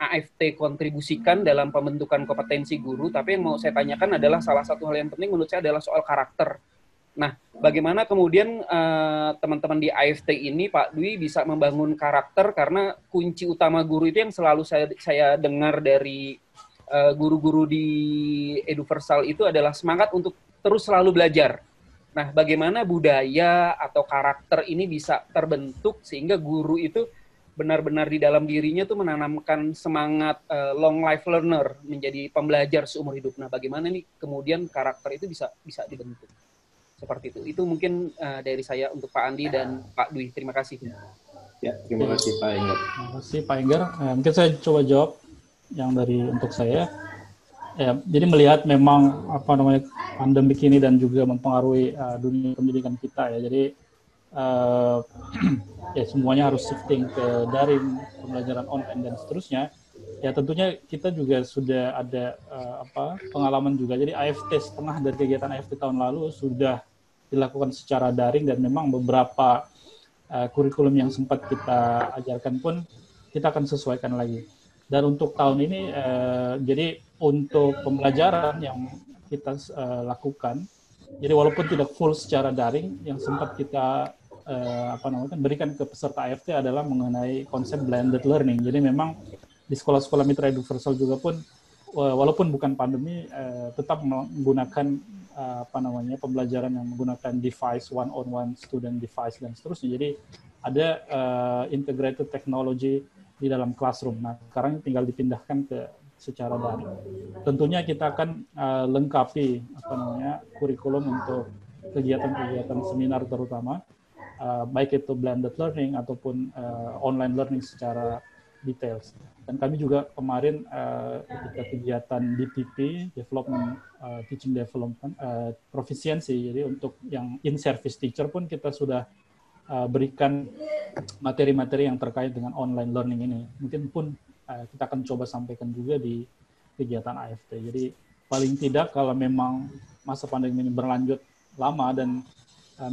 AFT kontribusikan dalam pembentukan kompetensi guru. Tapi yang mau saya tanyakan adalah salah satu hal yang penting menurut saya adalah soal karakter. Nah, bagaimana kemudian teman-teman di AFT ini, Pak Dwi, bisa membangun karakter, karena kunci utama guru itu yang selalu saya dengar dari guru-guru di Eduversal itu adalah semangat untuk terus selalu belajar. Nah, bagaimana budaya atau karakter ini bisa terbentuk sehingga guru itu benar-benar di dalam dirinya tuh menanamkan semangat long life learner, menjadi pembelajar seumur hidup. Nah, bagaimana nih kemudian karakter itu bisa dibentuk seperti itu? Itu mungkin dari saya untuk Pak Andi dan Pak Dwi. Terima kasih. Ya, terima kasih Pak Enggar. Terima kasih Pak Enggar. Mungkin saya coba jawab yang dari untuk saya. Ya, jadi melihat memang pandemik ini dan juga mempengaruhi dunia pendidikan kita ya. Jadi ya semuanya harus shifting ke daring, pembelajaran online dan seterusnya. Ya tentunya kita juga sudah ada pengalaman juga. Jadi AFT setengah dari kegiatan AFT tahun lalu sudah dilakukan secara daring dan memang beberapa kurikulum yang sempat kita ajarkan pun kita akan sesuaikan lagi. Dan untuk tahun ini, jadi untuk pembelajaran yang kita lakukan, jadi walaupun tidak full secara daring, yang sempat kita berikan ke peserta AFT adalah mengenai konsep blended learning. Jadi memang di sekolah-sekolah mitra Eduversal juga pun, walaupun bukan pandemi, tetap menggunakan pembelajaran yang menggunakan device, one-on-one student device dan seterusnya. Jadi ada integrated technology di dalam classroom. Nah, sekarang tinggal dipindahkan ke secara daring. Tentunya kita akan lengkapi kurikulum untuk kegiatan-kegiatan seminar terutama, baik itu blended learning ataupun online learning secara details. Dan kami juga kemarin ketika kegiatan DTP, Development Teaching Development Proficiency, jadi untuk yang in-service teacher pun kita sudah berikan materi-materi yang terkait dengan online learning ini. Mungkin pun kita akan coba sampaikan juga di kegiatan AFT. Jadi paling tidak kalau memang masa pandemi ini berlanjut lama dan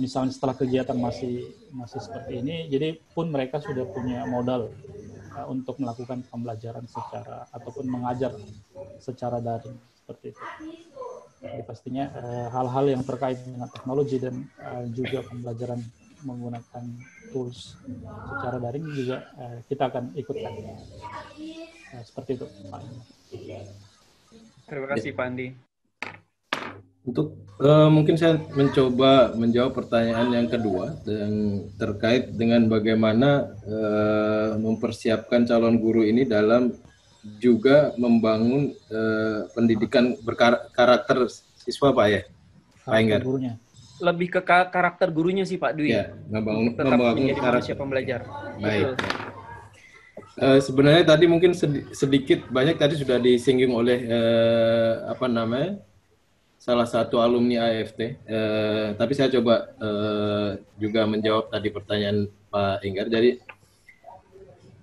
misalnya setelah kegiatan masih seperti ini, jadi pun mereka sudah punya modal untuk melakukan pembelajaran ataupun mengajar secara daring seperti itu. Jadi pastinya hal-hal yang terkait dengan teknologi dan juga pembelajaran menggunakan tools secara daring juga kita akan ikutkan. Seperti itu, Pak. Terima kasih, Pak Andi. Untuk mungkin saya mencoba menjawab pertanyaan yang kedua yang terkait dengan bagaimana mempersiapkan calon guru ini dalam juga membangun pendidikan berkarakter siswa, Pak ya, Pak Enggar. Lebih ke karakter gurunya sih, Pak Dwi. Ya, membangun menjadi karakter manusia pembelajar. Baik. Sebenarnya tadi mungkin sedikit banyak tadi sudah disinggung oleh salah satu alumni AFT. Tapi saya coba juga menjawab tadi pertanyaan Pak Enggar. Jadi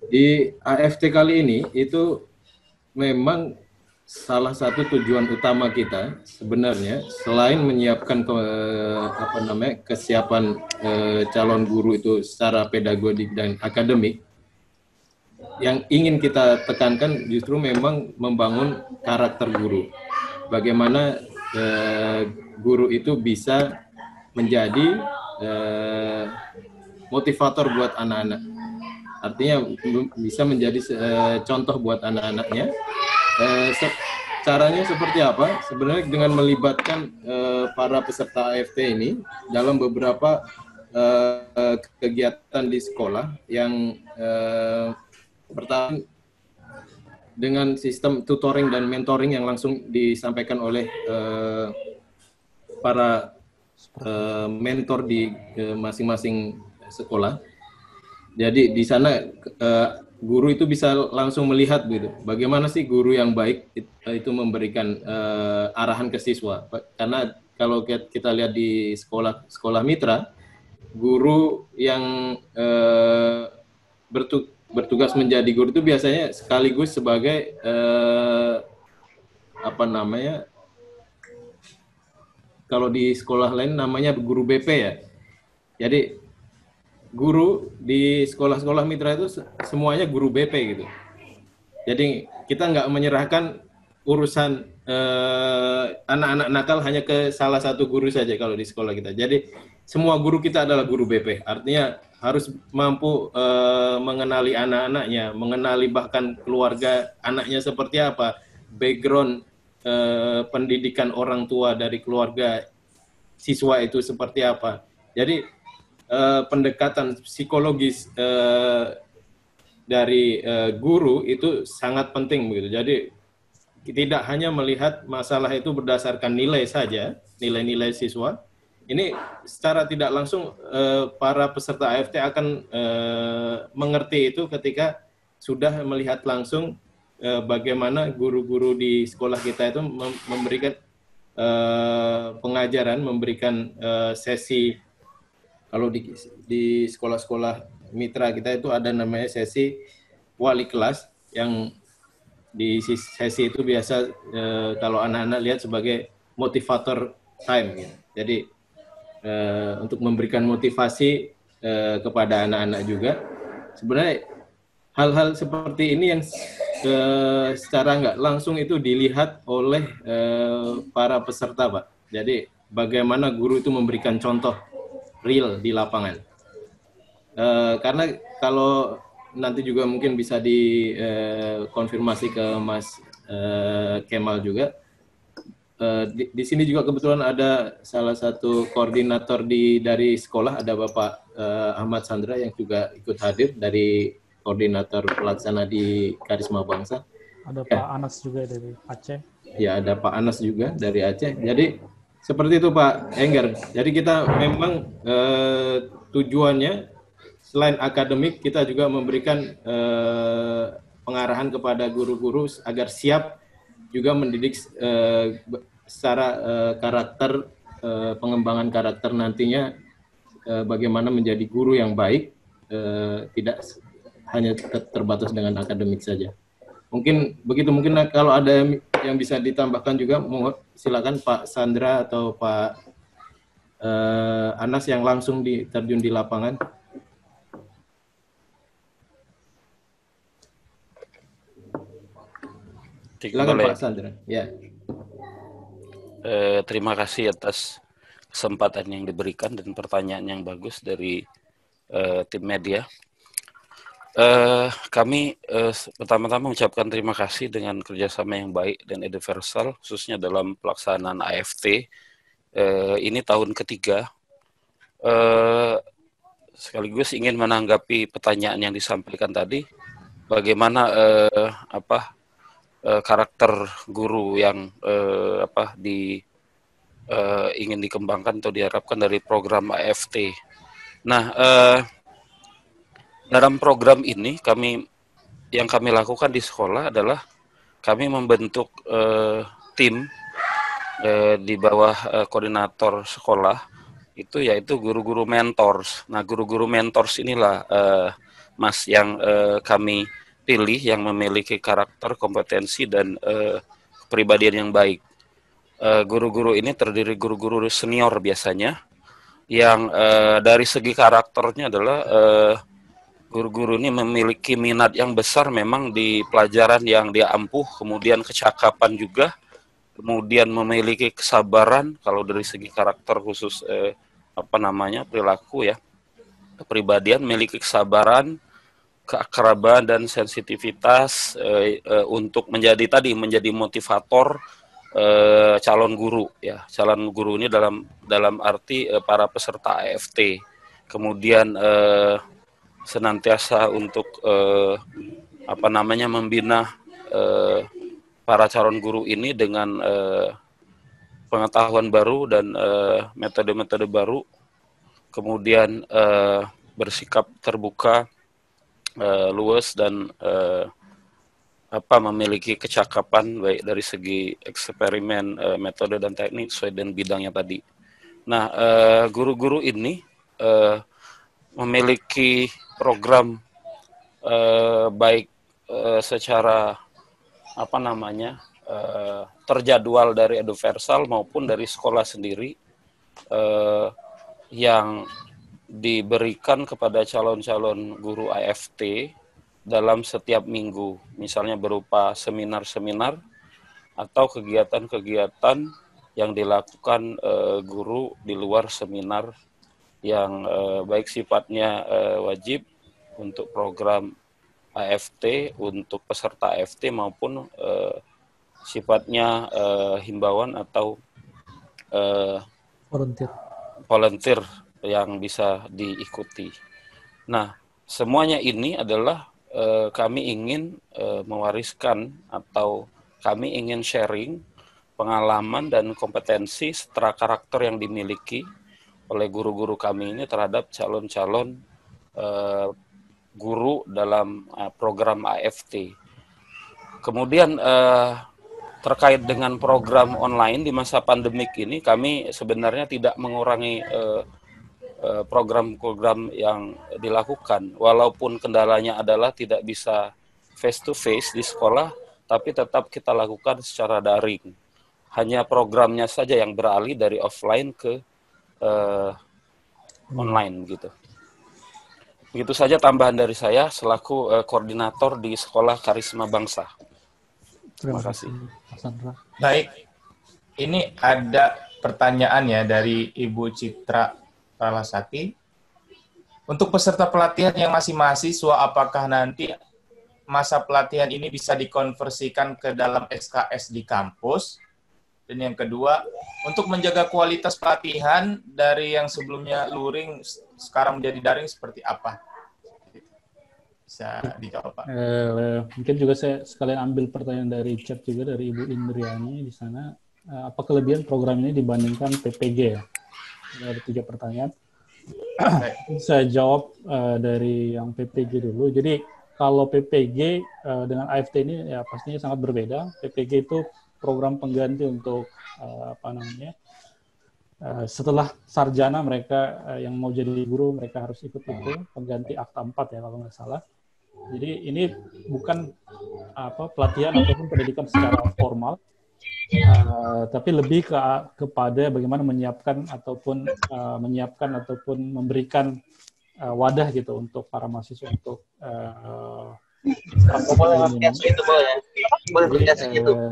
di AFT kali ini itu memang salah satu tujuan utama kita sebenarnya selain menyiapkan kesiapan calon guru itu secara pedagodik dan akademik, yang ingin kita tekankan justru memang membangun karakter guru. Bagaimana guru itu bisa menjadi motivator buat anak-anak. Artinya bisa menjadi contoh buat anak-anaknya. Caranya seperti apa? Sebenarnya dengan melibatkan para peserta AFT ini dalam beberapa kegiatan di sekolah yang pertama dengan sistem tutoring dan mentoring yang langsung disampaikan oleh para mentor di masing-masing sekolah. Jadi di sana guru itu bisa langsung melihat gitu, bagaimana sih guru yang baik itu memberikan arahan ke siswa. Karena kalau kita lihat di sekolah mitra, guru yang bertugas menjadi guru itu biasanya sekaligus sebagai kalau di sekolah lain namanya guru BP ya. Jadi guru di sekolah-sekolah mitra itu semuanya guru BP gitu. Jadi kita nggak menyerahkan urusan anak-anak nakal hanya ke salah satu guru saja kalau di sekolah kita. Jadi semua guru kita adalah guru BP. Artinya harus mampu mengenali anak-anaknya, mengenali bahkan keluarga anaknya seperti apa, background pendidikan orang tua dari keluarga siswa itu seperti apa. Jadi pendekatan psikologis dari guru itu sangat penting begitu. Jadi tidak hanya melihat masalah itu berdasarkan nilai saja, nilai-nilai siswa. Ini secara tidak langsung para peserta AFT akan mengerti itu ketika sudah melihat langsung bagaimana guru-guru di sekolah kita itu memberikan pengajaran, memberikan sesi. Kalau di sekolah-sekolah mitra kita itu ada namanya sesi wali kelas, yang di sesi itu biasa kalau anak-anak lihat sebagai motivator time gitu. Jadi untuk memberikan motivasi kepada anak-anak juga. Sebenarnya hal-hal seperti ini yang secara nggak langsung itu dilihat oleh para peserta, Pak. Jadi bagaimana guru itu memberikan contoh real di lapangan. Karena kalau nanti juga mungkin bisa dikonfirmasi ke Mas Kemal juga. Di sini juga kebetulan ada salah satu koordinator dari sekolah, ada Bapak Ahmad Sandra yang juga ikut hadir dari koordinator pelaksana di Karisma Bangsa. Ada Pak Anas juga dari Aceh. Ya, ada Pak Anas juga dari Aceh. Jadi seperti itu Pak Enggar. Jadi kita memang tujuannya selain akademik, kita juga memberikan pengarahan kepada guru-guru agar siap juga mendidik secara karakter, pengembangan karakter nantinya, bagaimana menjadi guru yang baik, tidak hanya terbatas dengan akademik saja. Mungkin begitu. Mungkin kalau ada yang bisa ditambahkan juga, silakan Pak Sandra atau Pak Anas yang langsung terjun di lapangan. Silakan Pak Sandra. Ya. Terima kasih atas kesempatan yang diberikan dan pertanyaan yang bagus dari tim media. Kami pertama-tama mengucapkan terima kasih dengan kerjasama yang baik dan universal, khususnya dalam pelaksanaan AFT. Ini tahun ketiga. Sekaligus ingin menanggapi pertanyaan yang disampaikan tadi, bagaimana karakter guru yang ingin dikembangkan atau diharapkan dari program AFT. Nah, dalam program ini yang kami lakukan di sekolah adalah kami membentuk tim di bawah koordinator sekolah itu, yaitu guru-guru mentors. Nah, guru-guru mentors inilah Mas yang kami pilih, yang memiliki karakter, kompetensi, dan kepribadian yang baik. Guru-guru ini terdiri guru-guru senior biasanya, yang dari segi karakternya adalah guru-guru ini memiliki minat yang besar memang di pelajaran yang dia ampuh, kemudian kecakapan juga, kemudian memiliki kesabaran. Kalau dari segi karakter khusus perilaku ya, kepribadian, memiliki kesabaran, keakraban, dan sensitivitas untuk menjadi motivator calon guru ya. Calon guru ini dalam arti para peserta AFT. Kemudian senantiasa untuk membina para calon guru ini dengan pengetahuan baru dan metode-metode baru. Kemudian bersikap terbuka, luas, dan memiliki kecakapan baik dari segi eksperimen, metode, dan teknik sesuai dengan bidangnya tadi. Nah, guru-guru ini memiliki program baik secara terjadwal dari Eduversal maupun dari sekolah sendiri yang diberikan kepada calon-calon guru AFT dalam setiap minggu, misalnya berupa seminar-seminar atau kegiatan-kegiatan yang dilakukan guru di luar seminar yang baik sifatnya wajib untuk program AFT, untuk peserta AFT, maupun sifatnya himbauan atau volunteer yang bisa diikuti. Nah, semuanya ini adalah kami ingin mewariskan atau kami ingin sharing pengalaman dan kompetensi serta karakter yang dimiliki oleh guru-guru kami ini terhadap calon-calon guru dalam program AFT. Kemudian terkait dengan program online di masa pandemik ini, kami sebenarnya tidak mengurangi program-program yang dilakukan, walaupun kendalanya adalah tidak bisa face-to-face di sekolah, tapi tetap kita lakukan secara daring. Hanya programnya saja yang beralih dari offline ke online gitu. Begitu saja tambahan dari saya selaku koordinator di Sekolah Karisma Bangsa. Terima kasih. Baik, ini ada pertanyaan ya dari Ibu Citra Pralasati. Untuk peserta pelatihan yang masih mahasiswa, apakah nanti masa pelatihan ini bisa dikonversikan ke dalam SKS di kampus? Dan yang kedua, untuk menjaga kualitas pelatihan dari yang sebelumnya luring sekarang menjadi daring seperti apa? Bisa dijawab, Pak. Mungkin juga saya sekalian ambil pertanyaan dari chat juga dari Ibu Indriani di sana. Apa kelebihan program ini dibandingkan PPG ya? Ada 3 pertanyaan. Saya jawab dari yang PPG dulu. Jadi kalau PPG dengan AFT ini ya pastinya sangat berbeda. PPG itu program pengganti untuk setelah sarjana mereka yang mau jadi guru mereka harus ikut itu, pengganti Akta 4 ya kalau nggak salah. Jadi ini bukan pelatihan ataupun pendidikan secara formal, tapi lebih kepada bagaimana menyiapkan ataupun memberikan wadah gitu untuk para mahasiswa untuk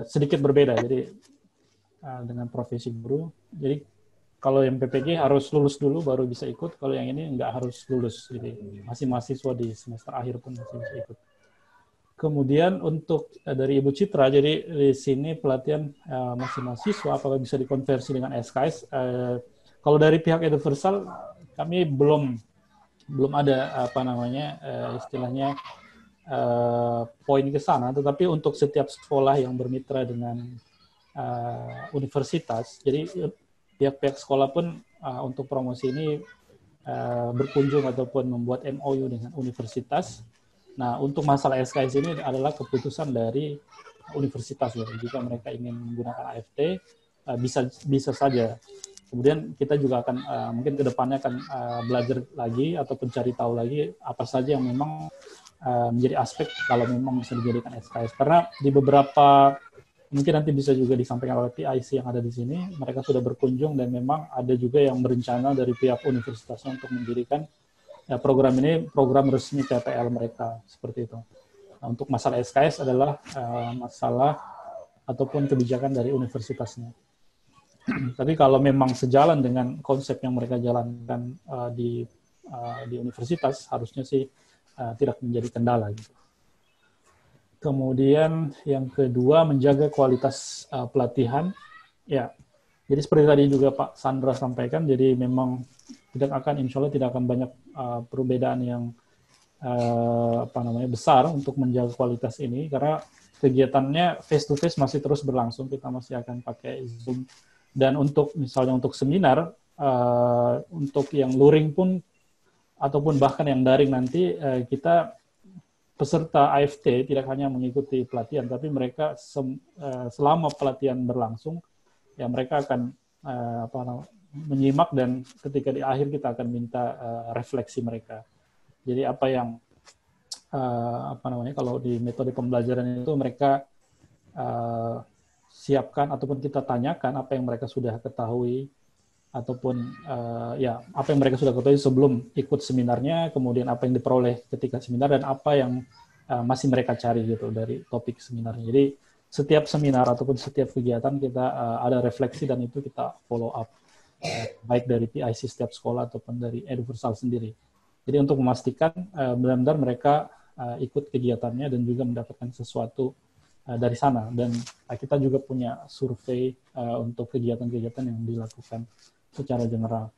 sedikit berbeda. Jadi dengan profesi guru. Jadi kalau yang PPG harus lulus dulu baru bisa ikut. Kalau yang ini nggak harus lulus. Jadi masih mahasiswa di semester akhir pun masih bisa ikut. Kemudian untuk dari Ibu Citra, jadi di sini pelatihan masih mahasiswa, apakah bisa dikonversi dengan SKS? Kalau dari pihak Eduversal, kami belum ada istilahnya poin ke sana. Tetapi untuk setiap sekolah yang bermitra dengan universitas, jadi pihak-pihak sekolah pun untuk promosi ini berkunjung ataupun membuat MOU dengan universitas. Nah, untuk masalah SKS ini adalah keputusan dari universitas ya. Jika mereka ingin menggunakan AFT, bisa saja. Kemudian kita juga akan mungkin ke depannya akan belajar lagi atau mencari tahu lagi apa saja yang memang menjadi aspek kalau memang bisa dijadikan SKS. Karena di beberapa mungkin nanti bisa juga disampaikan oleh PIC yang ada di sini, mereka sudah berkunjung dan memang ada juga yang berencana dari pihak universitasnya untuk mendirikan program ini, program resmi PPL mereka, seperti itu. Nah, untuk masalah SKS adalah masalah ataupun kebijakan dari universitasnya. Tapi kalau memang sejalan dengan konsep yang mereka jalankan di universitas, harusnya sih tidak menjadi kendala gitu. Kemudian yang kedua, menjaga kualitas pelatihan. Ya, jadi seperti tadi juga Pak Sandra sampaikan, jadi memang insya Allah tidak akan banyak perbedaan yang besar untuk menjaga kualitas ini, karena kegiatannya face to face masih terus berlangsung, kita masih akan pakai Zoom. Dan untuk misalnya untuk seminar, untuk yang luring pun ataupun bahkan yang daring nanti, kita peserta AFT tidak hanya mengikuti pelatihan, tapi mereka selama pelatihan berlangsung, ya mereka akan menyimak dan ketika di akhir kita akan minta refleksi mereka. Jadi apa yang kalau di metode pembelajaran itu mereka siapkan ataupun kita tanyakan apa yang mereka sudah ketahui ataupun apa yang mereka sudah ketahui sebelum ikut seminarnya, kemudian apa yang diperoleh ketika seminar dan apa yang masih mereka cari gitu dari topik seminarnya. Jadi setiap seminar ataupun setiap kegiatan kita ada refleksi dan itu kita follow up, baik dari PIC setiap sekolah ataupun dari Eduversal sendiri. Jadi untuk memastikan benar-benar mereka ikut kegiatannya dan juga mendapatkan sesuatu dari sana. Dan kita juga punya survei untuk kegiatan-kegiatan yang dilakukan secara general.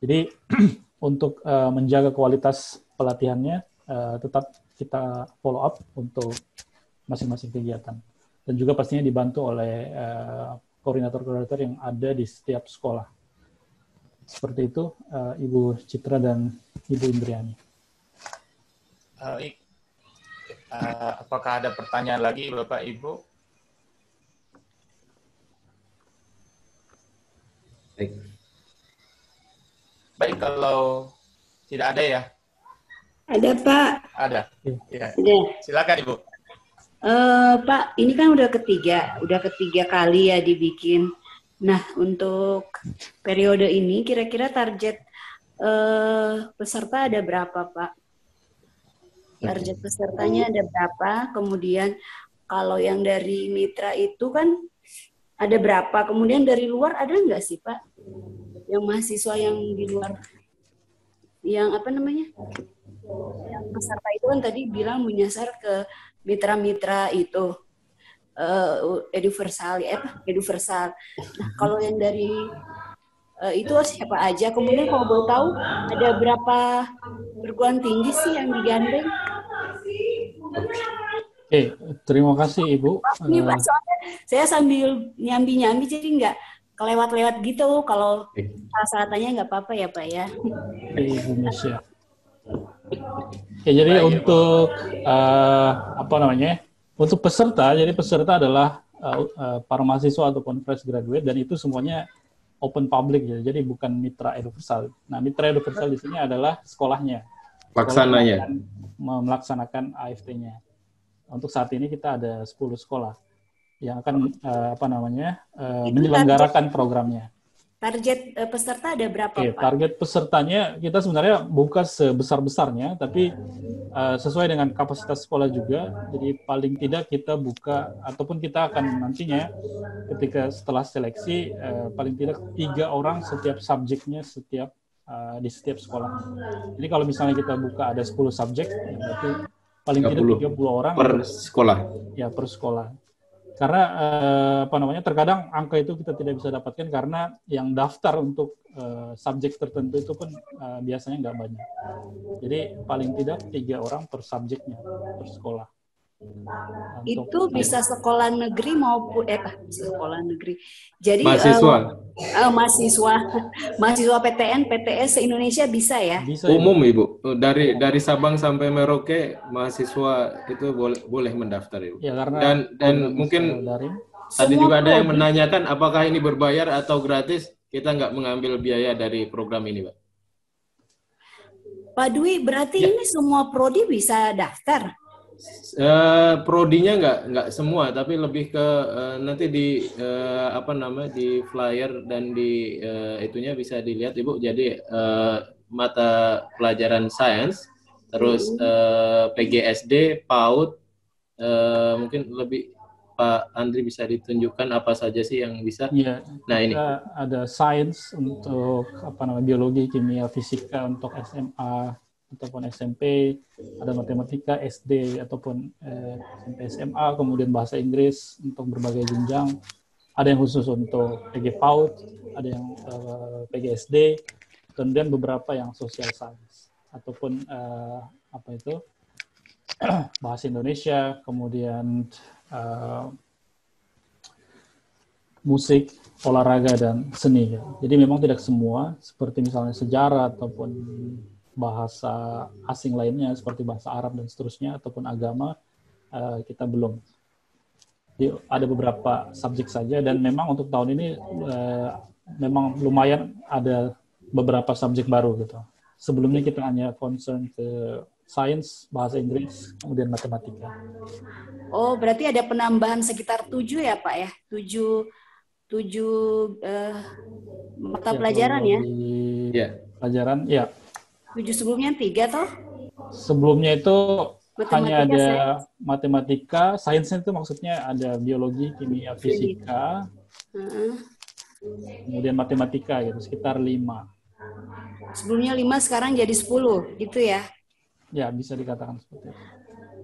Jadi untuk menjaga kualitas pelatihannya, tetap kita follow up untuk masing-masing kegiatan. Dan juga pastinya dibantu oleh koordinator-koordinator yang ada di setiap sekolah. Seperti itu, Ibu Citra dan Ibu Indriani. Apakah ada pertanyaan lagi, Bapak Ibu? Baik, kalau tidak ada ya? Ada, Pak. Ada. Ya. Ada. Silakan, Ibu. Pak, ini kan udah ketiga kali ya dibikin. Nah, untuk periode ini kira-kira target peserta ada berapa, Pak? Target pesertanya ada berapa? Kemudian kalau yang dari mitra itu kan ada berapa? Kemudian dari luar ada nggak sih, Pak? Yang mahasiswa yang di luar, yang apa namanya? Yang peserta itu kan tadi bilang menyasar ke mitra-mitra itu. Eduversal. Nah, kalau yang dari itu siapa aja? Kemudian kalau boleh tahu ada berapa perguruan tinggi sih yang digandeng? Oke, terima kasih Ibu. Ini Pak, soalnya saya sambil nyambi-nyambi jadi nggak kelewat-lewat gitu. Kalau salah tanya nggak apa-apa ya Pak ya. Ibu Mesya. Oke, jadi untuk apa namanya? Untuk peserta, jadi peserta adalah para mahasiswa ataupun fresh graduate, dan itu semuanya open public ya, jadi bukan mitra Eduversal. Nah, mitra Eduversal di sini adalah sekolahnya. Laksananya. Melaksanakan AFT-nya. Untuk saat ini kita ada 10 sekolah yang akan menyelenggarakan programnya. Target peserta ada berapa, Oke, Pak? target pesertanya kita sebenarnya buka sebesar-besarnya, tapi sesuai dengan kapasitas sekolah juga. Jadi paling tidak kita buka, ataupun kita akan nantinya ketika setelah seleksi, paling tidak 3 orang setiap subjeknya di setiap sekolah. Jadi kalau misalnya kita buka ada 10 subjek, ya berarti paling tidak 30 orang per sekolah. Ya, per sekolah. Karena terkadang angka itu kita tidak bisa dapatkan karena yang daftar untuk subjek tertentu itu pun biasanya nggak banyak. Jadi paling tidak 3 orang per subjeknya, per sekolah. Itu bisa sekolah negeri maupun sekolah negeri. Jadi mahasiswa PTN, PTS se-Indonesia bisa ya? Bisa, umum Ibu. Dari Sabang sampai Merauke mahasiswa itu boleh mendaftar Ibu. Ya, karena dan mungkin tadi juga ada yang menanyakan apakah ini berbayar atau gratis. Kita nggak mengambil biaya dari program ini, Pak. Pak Dwi, berarti ini semua prodi bisa daftar? Prodinya nggak semua, tapi lebih ke nanti di di flyer dan di itunya bisa dilihat Ibu. Jadi mata pelajaran sains, terus PGSD, PAUD, mungkin lebih Pak Andri bisa ditunjukkan apa saja sih yang bisa. Iya. Nah, ini ada sains untuk biologi, kimia, fisika untuk SMA ataupun SMP, ada matematika SD ataupun SMP SMA, kemudian bahasa Inggris untuk berbagai jenjang, ada yang khusus untuk PG PAUD, ada yang PGSD, kemudian beberapa yang social science ataupun bahasa Indonesia, kemudian musik, olahraga, dan seni. Jadi memang tidak semua, seperti misalnya sejarah ataupun bahasa asing lainnya seperti bahasa Arab dan seterusnya, ataupun agama, kita belum. Jadi ada beberapa subjek saja, dan memang untuk tahun ini memang lumayan ada beberapa subjek baru gitu. Sebelumnya kita hanya concern ke sains, bahasa Inggris, kemudian matematika. Oh, berarti ada penambahan sekitar 7 ya Pak ya? 7 mata pelajaran ya? Pelajaran, ya. 7 sebelumnya 3 toh? Sebelumnya itu hanya ada sains. matematika, sainsnya itu maksudnya ada biologi, kimia, fisika, kemudian matematika gitu, sekitar 5. Sebelumnya 5, sekarang jadi 10, gitu ya? Ya, bisa dikatakan seperti itu.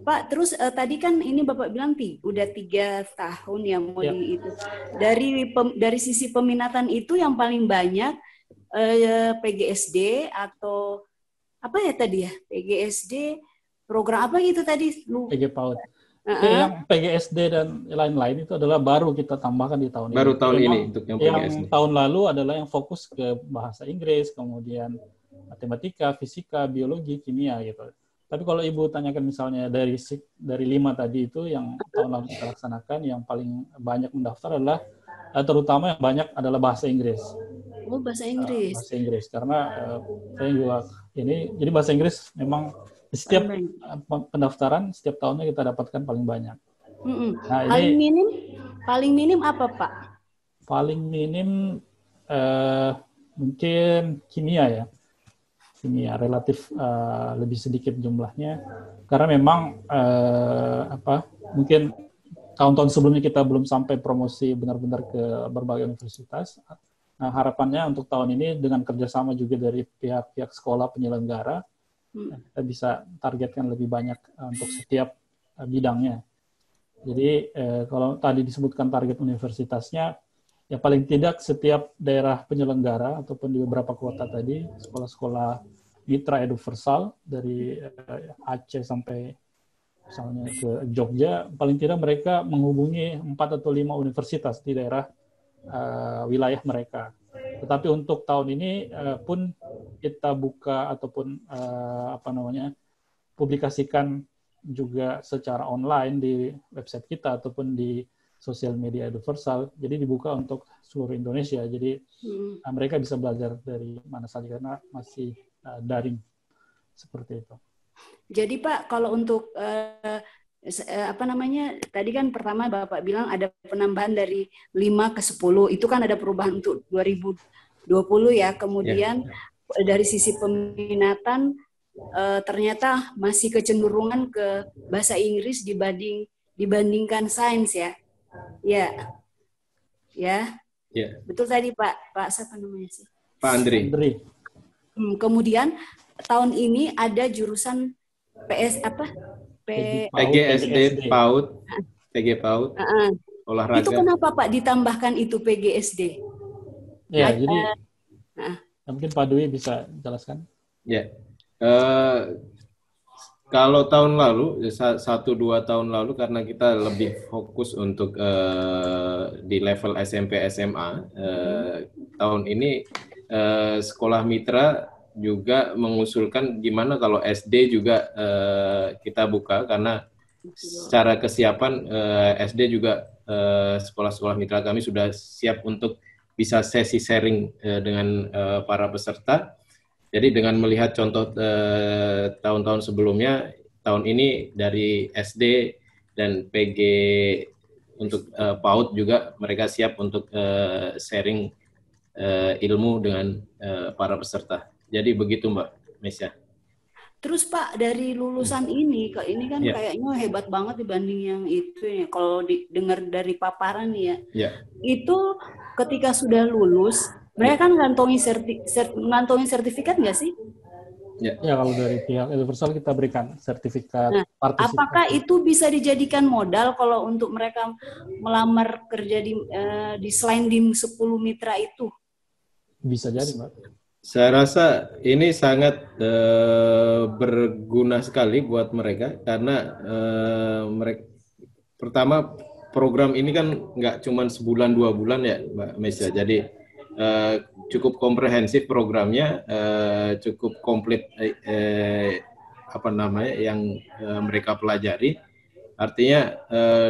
Pak, terus tadi kan ini Bapak bilang udah 3 tahun ya mau Ya. di itu. Dari sisi peminatan itu yang paling banyak PGSD atau apa ya tadi ya? PGSD program apa gitu tadi? PG PAUD. Yang PGSD dan lain-lain itu adalah baru kita tambahkan di tahun Baru ini. tahun Memang ini untuk yang PGSD. tahun lalu adalah yang fokus ke bahasa Inggris, kemudian matematika, fisika, biologi, kimia gitu. Tapi kalau Ibu tanyakan misalnya dari 5 tadi itu yang tahun lalu kita laksanakan, yang paling banyak mendaftar adalah terutama yang banyak adalah bahasa Inggris. Oh, bahasa Inggris. Bahasa Inggris karena saya juga jadi bahasa Inggris memang di setiap pendaftaran setiap tahunnya kita dapatkan paling banyak. Nah, paling minim apa Pak? Paling minim mungkin kimia ya. Kimia relatif lebih sedikit jumlahnya karena memang mungkin tahun-tahun sebelumnya kita belum sampai promosi benar-benar ke berbagai universitas. Nah, harapannya untuk tahun ini dengan kerjasama juga dari pihak-pihak sekolah penyelenggara kita bisa targetkan lebih banyak untuk setiap bidangnya. Jadi kalau tadi disebutkan target universitasnya, ya paling tidak setiap daerah penyelenggara ataupun di beberapa kota tadi, sekolah-sekolah mitra Eduversal dari Aceh sampai misalnya ke Jogja, paling tidak mereka menghubungi 4 atau 5 universitas di daerah wilayah mereka. Tetapi untuk tahun ini pun kita buka ataupun publikasikan juga secara online di website kita ataupun di sosial media Eduversal, jadi dibuka untuk seluruh Indonesia. Jadi mereka bisa belajar dari mana saja karena masih daring seperti itu. Jadi Pak, kalau untuk tadi kan pertama Bapak bilang ada penambahan dari 5 ke 10, itu kan ada perubahan untuk 2020 ya. Kemudian dari sisi peminatan ternyata masih kecenderungan ke bahasa Inggris dibandingkan sains ya. Ya. Betul tadi Pak siapa namanya sih? Pak Andri. Kemudian tahun ini ada jurusan PGSD PAUD, PG PAUD, olahraga. Itu kenapa Pak ditambahkan itu PGSD? Ya, jadi mungkin Pak Dwi bisa jelaskan. Ya. Kalau tahun lalu, 1-2 tahun lalu, karena kita lebih fokus untuk di level SMP SMA, tahun ini sekolah mitra juga mengusulkan gimana kalau SD juga kita buka, karena secara kesiapan SD juga sekolah-sekolah mitra kami sudah siap untuk bisa sesi sharing dengan para peserta. Jadi dengan melihat contoh tahun-tahun sebelumnya, tahun ini dari SD dan PG untuk PAUD juga mereka siap untuk sharing ilmu dengan para peserta. Jadi begitu Mbak Mesya. Terus Pak, dari lulusan ini kan kayaknya hebat banget dibanding yang itu ya. Kalau dengar dari paparan ya, itu ketika sudah lulus, mereka kan ngantongin sertifikat nggak sih? Ya, kalau dari pihak Eduversal kita berikan sertifikat partisipasi. Apakah itu bisa dijadikan modal kalau untuk mereka melamar kerja di selain di 10 mitra itu? Bisa jadi, Mbak. Saya rasa ini sangat berguna sekali buat mereka karena mereka pertama program ini kan nggak cuma sebulan 2 bulan ya Mbak Mesya, jadi cukup komprehensif programnya, cukup komplit yang mereka pelajari. Artinya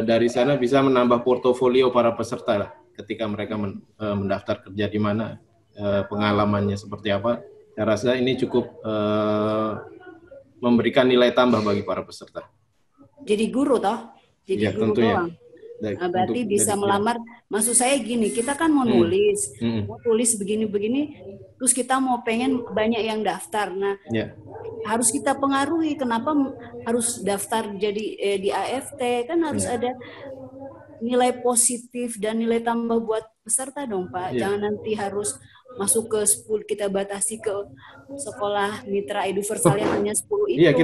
dari sana bisa menambah portofolio para peserta lah ketika mereka mendaftar kerja di mana, pengalamannya seperti apa. Saya rasa ini cukup memberikan nilai tambah bagi para peserta. Jadi guru toh? Jadi ya, guru tentunya. doang. Berarti bisa melamar, maksud saya gini, kita kan mau nulis, mau tulis begini-begini, terus kita mau pengen banyak yang daftar. Nah, harus kita pengaruhi, kenapa harus daftar jadi di AFT, kan harus ada nilai positif dan nilai tambah buat peserta dong Pak. Jangan nanti harus masuk ke 10, kita batasi ke sekolah mitra Eduversal yang hanya 10 itu. Iya,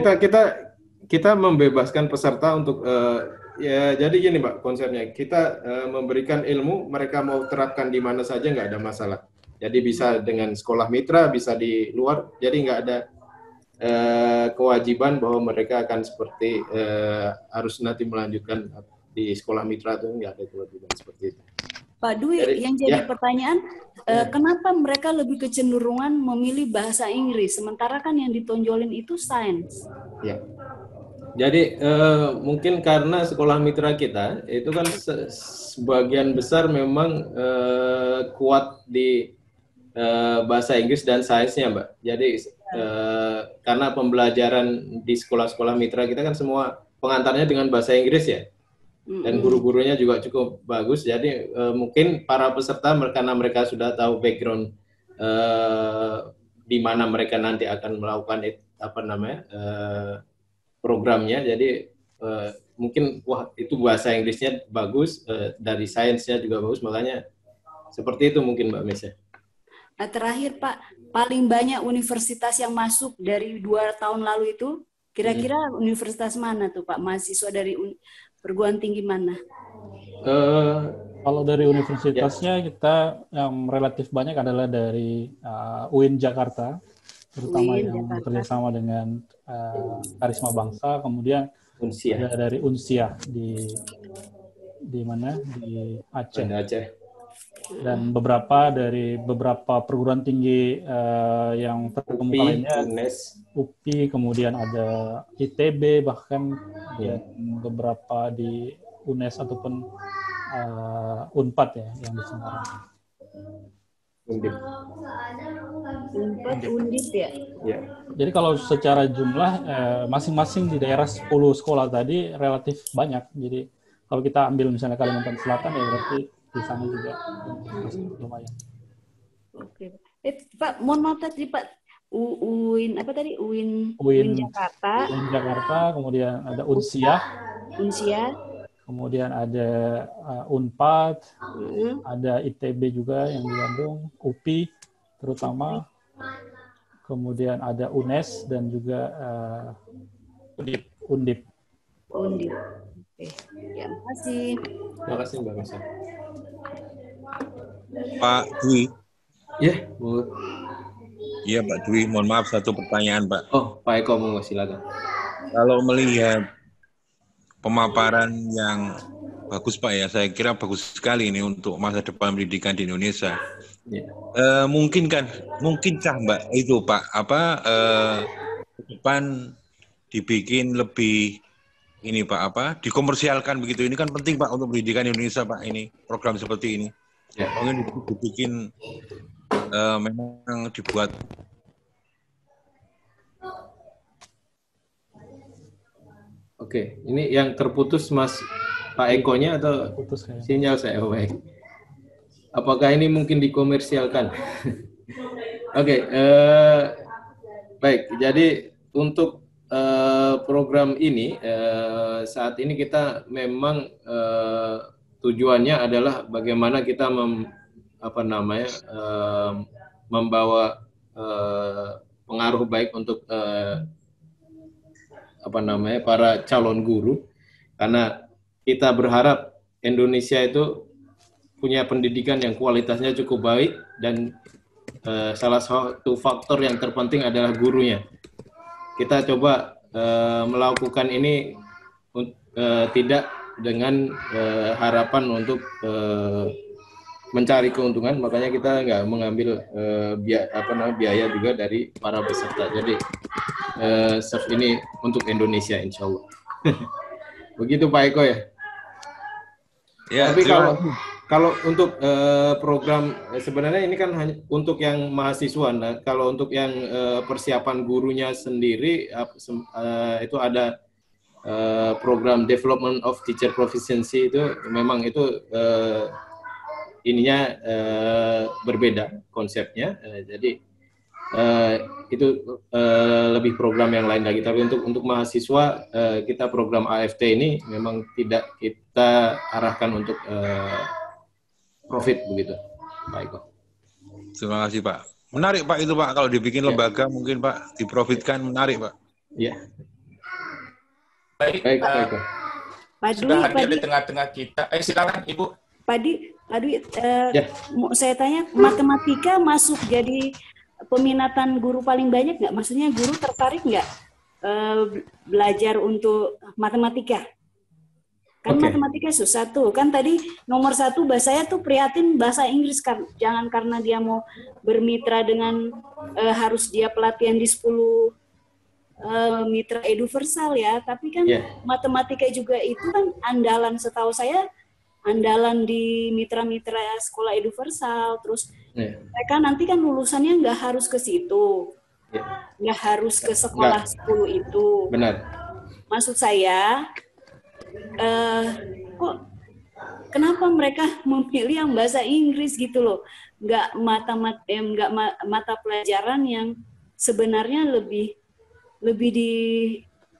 kita membebaskan peserta untuk ya jadi gini Pak konsepnya, kita memberikan ilmu, mereka mau terapkan di mana saja nggak ada masalah. Jadi bisa dengan sekolah mitra, bisa di luar, jadi nggak ada kewajiban bahwa mereka akan seperti harus nanti melanjutkan di sekolah mitra, itu nggak ada kewajiban seperti itu. Pak Dwi, yang jadi pertanyaan, kenapa mereka lebih kecenderungan memilih bahasa Inggris, sementara kan yang ditonjolin itu sains? Ya, jadi mungkin karena sekolah mitra kita itu kan sebagian besar memang kuat di bahasa Inggris dan sainsnya, Mbak. Jadi karena pembelajaran di sekolah-sekolah mitra kita kan semua pengantarnya dengan bahasa Inggris ya. Dan guru-gurunya juga cukup bagus, jadi mungkin para peserta karena mereka sudah tahu background di mana mereka nanti akan melakukan programnya, jadi mungkin wah itu bahasa Inggrisnya bagus, dari sainsnya juga bagus, makanya seperti itu mungkin Mbak Mesa. Nah, terakhir Pak, paling banyak universitas yang masuk dari 2 tahun lalu itu kira-kira universitas mana tuh Pak, mahasiswa dari perguruan tinggi mana? Kalau dari universitasnya kita yang relatif banyak adalah dari UIN Jakarta, terutama yang bekerja sama dengan Karisma Bangsa, kemudian ada dari Unsia di mana di Aceh. Dan beberapa dari beberapa perguruan tinggi yang terkemuka lainnya, UPI, kemudian ada ITB, bahkan dan beberapa di UNES ataupun UNPAD ya yang di Semarang. Undip ya? Ya. Jadi kalau secara jumlah masing-masing di daerah 10 sekolah tadi relatif banyak. Jadi kalau kita ambil misalnya Kalimantan Selatan ya berarti di sana juga lumayan. Oke. Pak, mohon maaf tadi Pak, UIN apa tadi? UIN Jakarta. UIN Jakarta, kemudian ada Unsia. Kemudian ada UNPAD, ada ITB juga yang di Bandung, UPI terutama. Kemudian ada UNES dan juga Undip. Oke. Ya, terima kasih. Terima kasih Mbak Mesa. Pak Dwi. Ya, Bu. Iya Pak Dwi, mohon maaf satu pertanyaan Pak. Oh, Pak Eko mau silakan. Kalau melihat pemaparan yang bagus Pak ya, saya kira bagus sekali ini untuk masa depan pendidikan di Indonesia. Ya. Mungkinkah Mbak itu Pak ke depan dibikin lebih ini Pak dikomersialkan begitu, ini kan penting Pak untuk pendidikan Indonesia Pak, ini program seperti ini. Ya. Mungkin dibikin memang dibuat. Oke, ini yang terputus Mas Pak Eko-nya atau sinyal saya baik? Apakah ini mungkin dikomersialkan? Oke, baik. Jadi untuk program ini saat ini kita memang tujuannya adalah bagaimana kita membawa pengaruh baik untuk para calon guru, karena kita berharap Indonesia itu punya pendidikan yang kualitasnya cukup baik, dan salah satu faktor yang terpenting adalah gurunya. Kita coba melakukan ini tidak dengan harapan untuk mencari keuntungan, makanya kita nggak mengambil biaya juga dari para peserta. Jadi serve ini untuk Indonesia, insya Allah. Begitu Pak Eko ya. Ya. Tapi kalau untuk program sebenarnya ini kan hanya untuk yang mahasiswa. Nah, kalau untuk yang persiapan gurunya sendiri itu ada program Development of Teacher Proficiency, itu memang itu ininya berbeda konsepnya. Jadi itu lebih program yang lain lagi. Tapi untuk mahasiswa kita program AFT ini memang tidak kita arahkan untuk profit begitu, Pak Eko. Terima kasih Pak. Menarik Pak itu Pak, kalau dibikin lembaga mungkin Pak diprofitkan, menarik Pak. Iya. Baik, Baik, baik. Pak sudah Dwi, hadir di tengah-tengah kita. Silakan Ibu. Pak Dwi, Ya. mau saya tanya, matematika masuk jadi peminatan guru paling banyak nggak? Maksudnya guru tertarik nggak belajar untuk matematika? Kan Oke. matematika susah tuh. Kan tadi nomor 1 saya tuh prihatin bahasa Inggris. Jangan karena dia mau bermitra dengan harus dia pelatihan di 10 mitra Eduversal ya. Tapi kan matematika juga itu kan andalan, setahu saya andalan di mitra-mitra sekolah Eduversal. Terus mereka nanti kan lulusannya nggak harus ke situ. Nggak harus ke sekolah 10 itu. Benar. Maksud saya, kok kenapa mereka memilih yang bahasa Inggris gitu loh, nggak mata pelajaran yang sebenarnya lebih di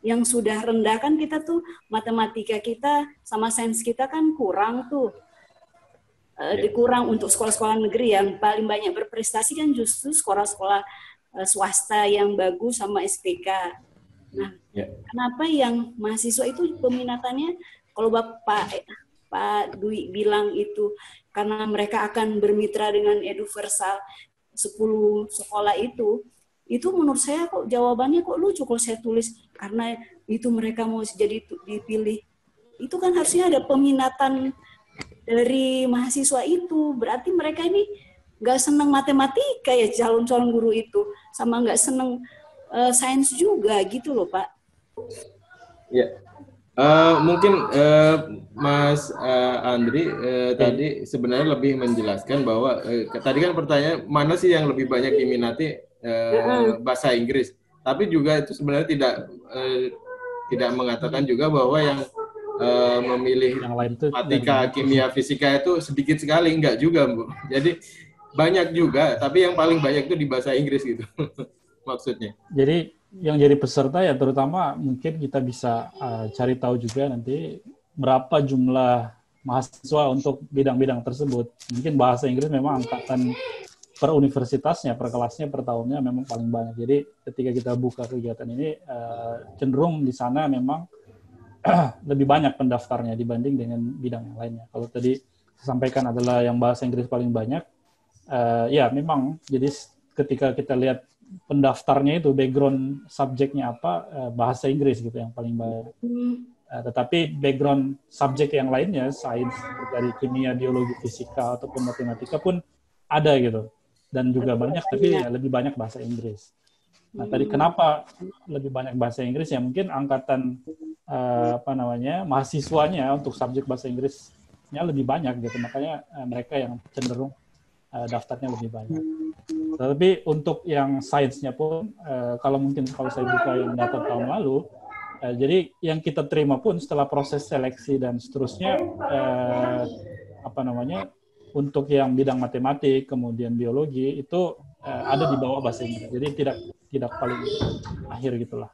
yang sudah rendah. Kan kita tuh matematika kita sama sains kita kan kurang tuh, dikurang untuk sekolah-sekolah negeri. Yang paling banyak berprestasi kan justru sekolah-sekolah swasta yang bagus sama SPK. Nah, kenapa yang mahasiswa itu peminatannya, kalau Pak Dwi bilang itu karena mereka akan bermitra dengan Eduversal 10 sekolah itu menurut saya kok jawabannya kok lucu kalau saya tulis karena itu mereka mau jadi dipilih. Itu kan harusnya ada peminatan dari mahasiswa itu. Berarti mereka ini nggak senang matematika ya, calon-calon guru itu, sama nggak senang sains juga gitu loh Pak. Ya, mungkin Mas Andri tadi sebenarnya lebih menjelaskan bahwa tadi kan pertanyaan mana sih yang lebih banyak diminati bahasa Inggris, tapi juga itu sebenarnya tidak mengatakan juga bahwa yang memilih yang lain itu matematika, kimia, fisika itu sedikit sekali, enggak juga Bu. Jadi banyak juga, tapi yang paling banyak itu di bahasa Inggris gitu. Maksudnya. Jadi yang jadi peserta ya terutama mungkin kita bisa cari tahu juga nanti berapa jumlah mahasiswa untuk bidang-bidang tersebut. Mungkin bahasa Inggris memang angkatan per universitasnya, per kelasnya, per tahunnya memang paling banyak. Jadi ketika kita buka kegiatan ini cenderung di sana memang lebih banyak pendaftarnya dibanding dengan bidang yang lainnya. Kalau tadi saya sampaikan adalah yang bahasa Inggris paling banyak, ya memang jadi ketika kita lihat pendaftarnya itu background subjeknya apa, bahasa Inggris gitu yang paling banyak. Tetapi background subjek yang lainnya, sains dari kimia, biologi, fisika ataupun matematika pun ada gitu, dan juga banyak, tapi ya lebih banyak bahasa Inggris. Nah tadi kenapa lebih banyak bahasa Inggris ya mungkin angkatan mahasiswanya untuk subjek bahasa Inggrisnya lebih banyak gitu, makanya mereka yang cenderung daftarnya lebih banyak. Tapi untuk yang sainsnya pun, kalau saya buka yang data tahun lalu, jadi yang kita terima pun setelah proses seleksi dan seterusnya, untuk yang bidang matematik, kemudian biologi itu ada di bawah bahasa Inggris. Jadi tidak paling akhir gitulah.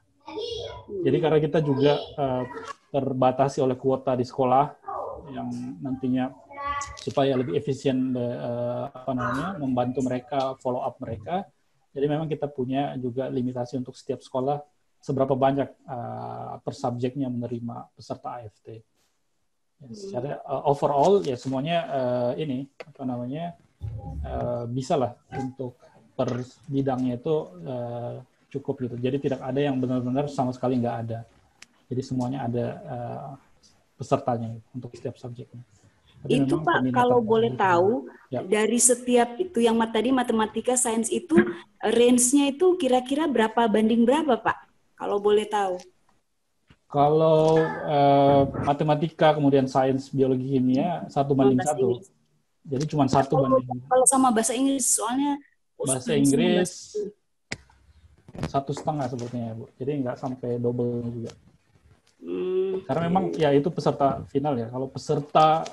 Jadi karena kita juga terbatasi oleh kuota di sekolah yang nantinya supaya lebih efisien membantu mereka, follow up mereka. Jadi memang kita punya juga limitasi untuk setiap sekolah seberapa banyak per subjeknya menerima peserta AFT. Ya, secara overall ya semuanya bisa lah untuk per bidangnya itu cukup gitu. Jadi tidak ada yang benar-benar sama sekali nggak ada. Jadi semuanya ada pesertanya untuk setiap subjeknya. Tapi itu Pak, kalau boleh tahu, dari setiap itu yang tadi matematika, sains itu, range-nya itu kira-kira berapa banding berapa Pak? Kalau boleh tahu. Kalau matematika, kemudian sains, biologi, kimia, 1:1. Jadi cuma 1 banding. Kalau sama bahasa Inggris, soalnya bahasa Inggris 1,5 sepertinya Bu. Jadi nggak sampai double juga. Karena memang ya itu peserta final ya. Kalau peserta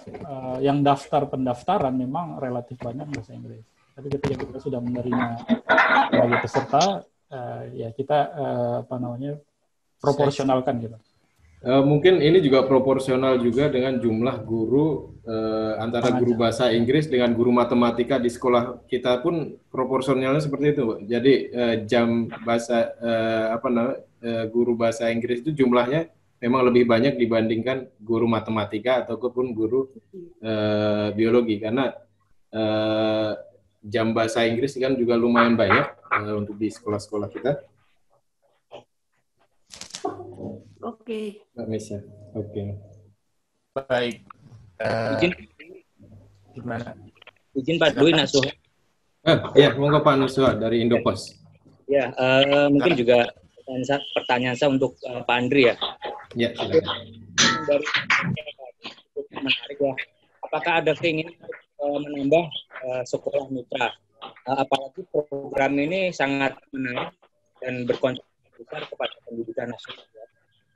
yang pendaftaran memang relatif banyak bahasa Inggris. Tapi ketika kita sudah menerima sebagai peserta, ya kita proporsionalkan gitu. Mungkin ini juga proporsional juga dengan jumlah guru antara guru bahasa Inggris dengan guru matematika di sekolah kita pun proporsionalnya seperti itu, Pak. Jadi jam bahasa guru bahasa Inggris itu jumlahnya memang lebih banyak dibandingkan guru matematika ataupun guru biologi, karena jam bahasa Inggris kan juga lumayan banyak untuk di sekolah-sekolah kita. Oke. Mbak Mesya. Oke. Baik. Izin, Gimana? izin Pak Dwi Nasuh. Ya, monggo Pak Nuswa dari Indopos. Ya, mungkin juga pertanyaan saya untuk Pak Andri ya. Ya, silakan. Dari menarik ya. Apakah ada keinginan untuk menambah sekolah mitra? Apalagi program ini sangat menarik dan berkontribusi besar kepada pendidikan nasional.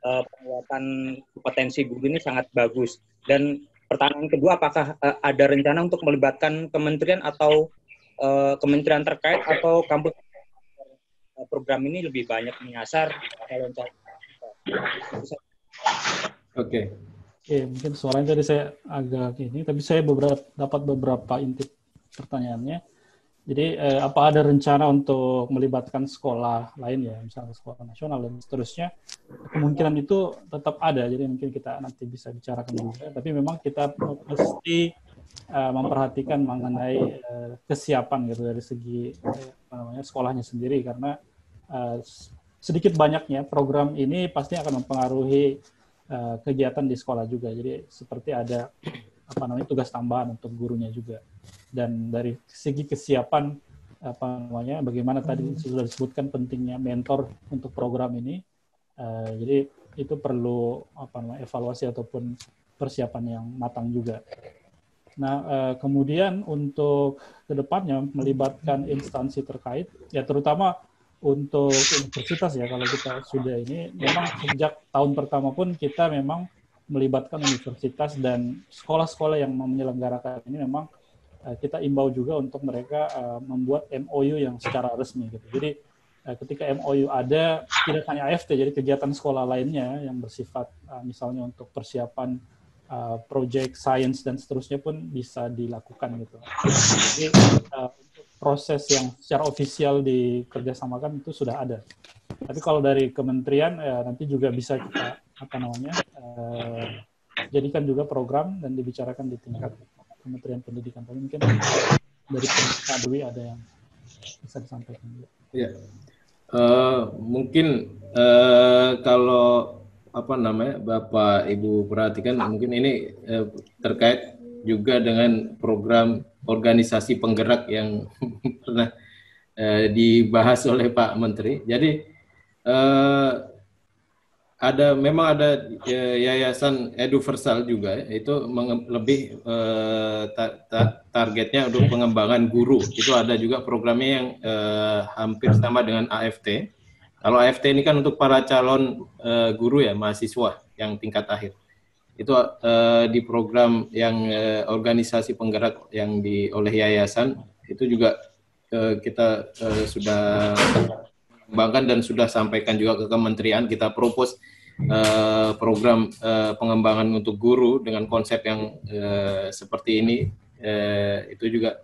Penguatan kompetensi guru ini sangat bagus. Dan pertanyaan kedua, apakah ada rencana untuk melibatkan kementerian atau kementerian terkait atau kampus program ini lebih banyak menyasar calon-calon? Oke. Oke, mungkin suaranya tadi saya agak ini, tapi saya dapat beberapa inti pertanyaannya. Jadi, apa ada rencana untuk melibatkan sekolah lain ya, misalnya sekolah nasional dan seterusnya? Kemungkinan itu tetap ada, jadi mungkin kita nanti bisa bicarakan juga. Tapi memang kita mesti memperhatikan mengenai kesiapan gitu dari segi sekolahnya sendiri, karena sedikit banyaknya program ini pasti akan mempengaruhi kegiatan di sekolah juga. Jadi seperti ada tugas tambahan untuk gurunya juga. Dan dari segi kesiapan bagaimana tadi sudah disebutkan pentingnya mentor untuk program ini. Jadi itu perlu evaluasi ataupun persiapan yang matang juga. Nah, kemudian untuk kedepannya melibatkan instansi terkait, ya terutama untuk universitas ya, kalau kita sudah ini, memang sejak tahun pertama pun kita memang melibatkan universitas dan sekolah-sekolah yang menyelenggarakan ini memang kita imbau juga untuk mereka membuat MOU yang secara resmi gitu. Jadi ketika MOU ada, tidak hanya AFT, jadi kegiatan sekolah lainnya yang bersifat misalnya untuk persiapan project science dan seterusnya pun bisa dilakukan gitu. Jadi proses yang secara ofisial dikerjasamakan itu sudah ada. Tapi kalau dari kementerian nanti juga bisa kita jadikan juga program dan dibicarakan di tingkat Kementerian Pendidikan. Tapi mungkin dari Pak Dwi ada yang bisa disampaikan. Ya, mungkin kalau Bapak Ibu perhatikan, mungkin ini terkait juga dengan program organisasi penggerak yang pernah dibahas oleh Pak Menteri. Jadi memang ada yayasan Eduversal juga, itu lebih targetnya untuk pengembangan guru. Itu ada juga programnya yang hampir sama dengan AFT. Kalau AFT ini kan untuk para calon guru ya, mahasiswa yang tingkat akhir. Itu di program yang organisasi penggerak yang oleh yayasan, itu juga kita sudah kembangkan dan sudah sampaikan juga ke kementerian. Kita propose program pengembangan untuk guru dengan konsep yang seperti ini. Itu juga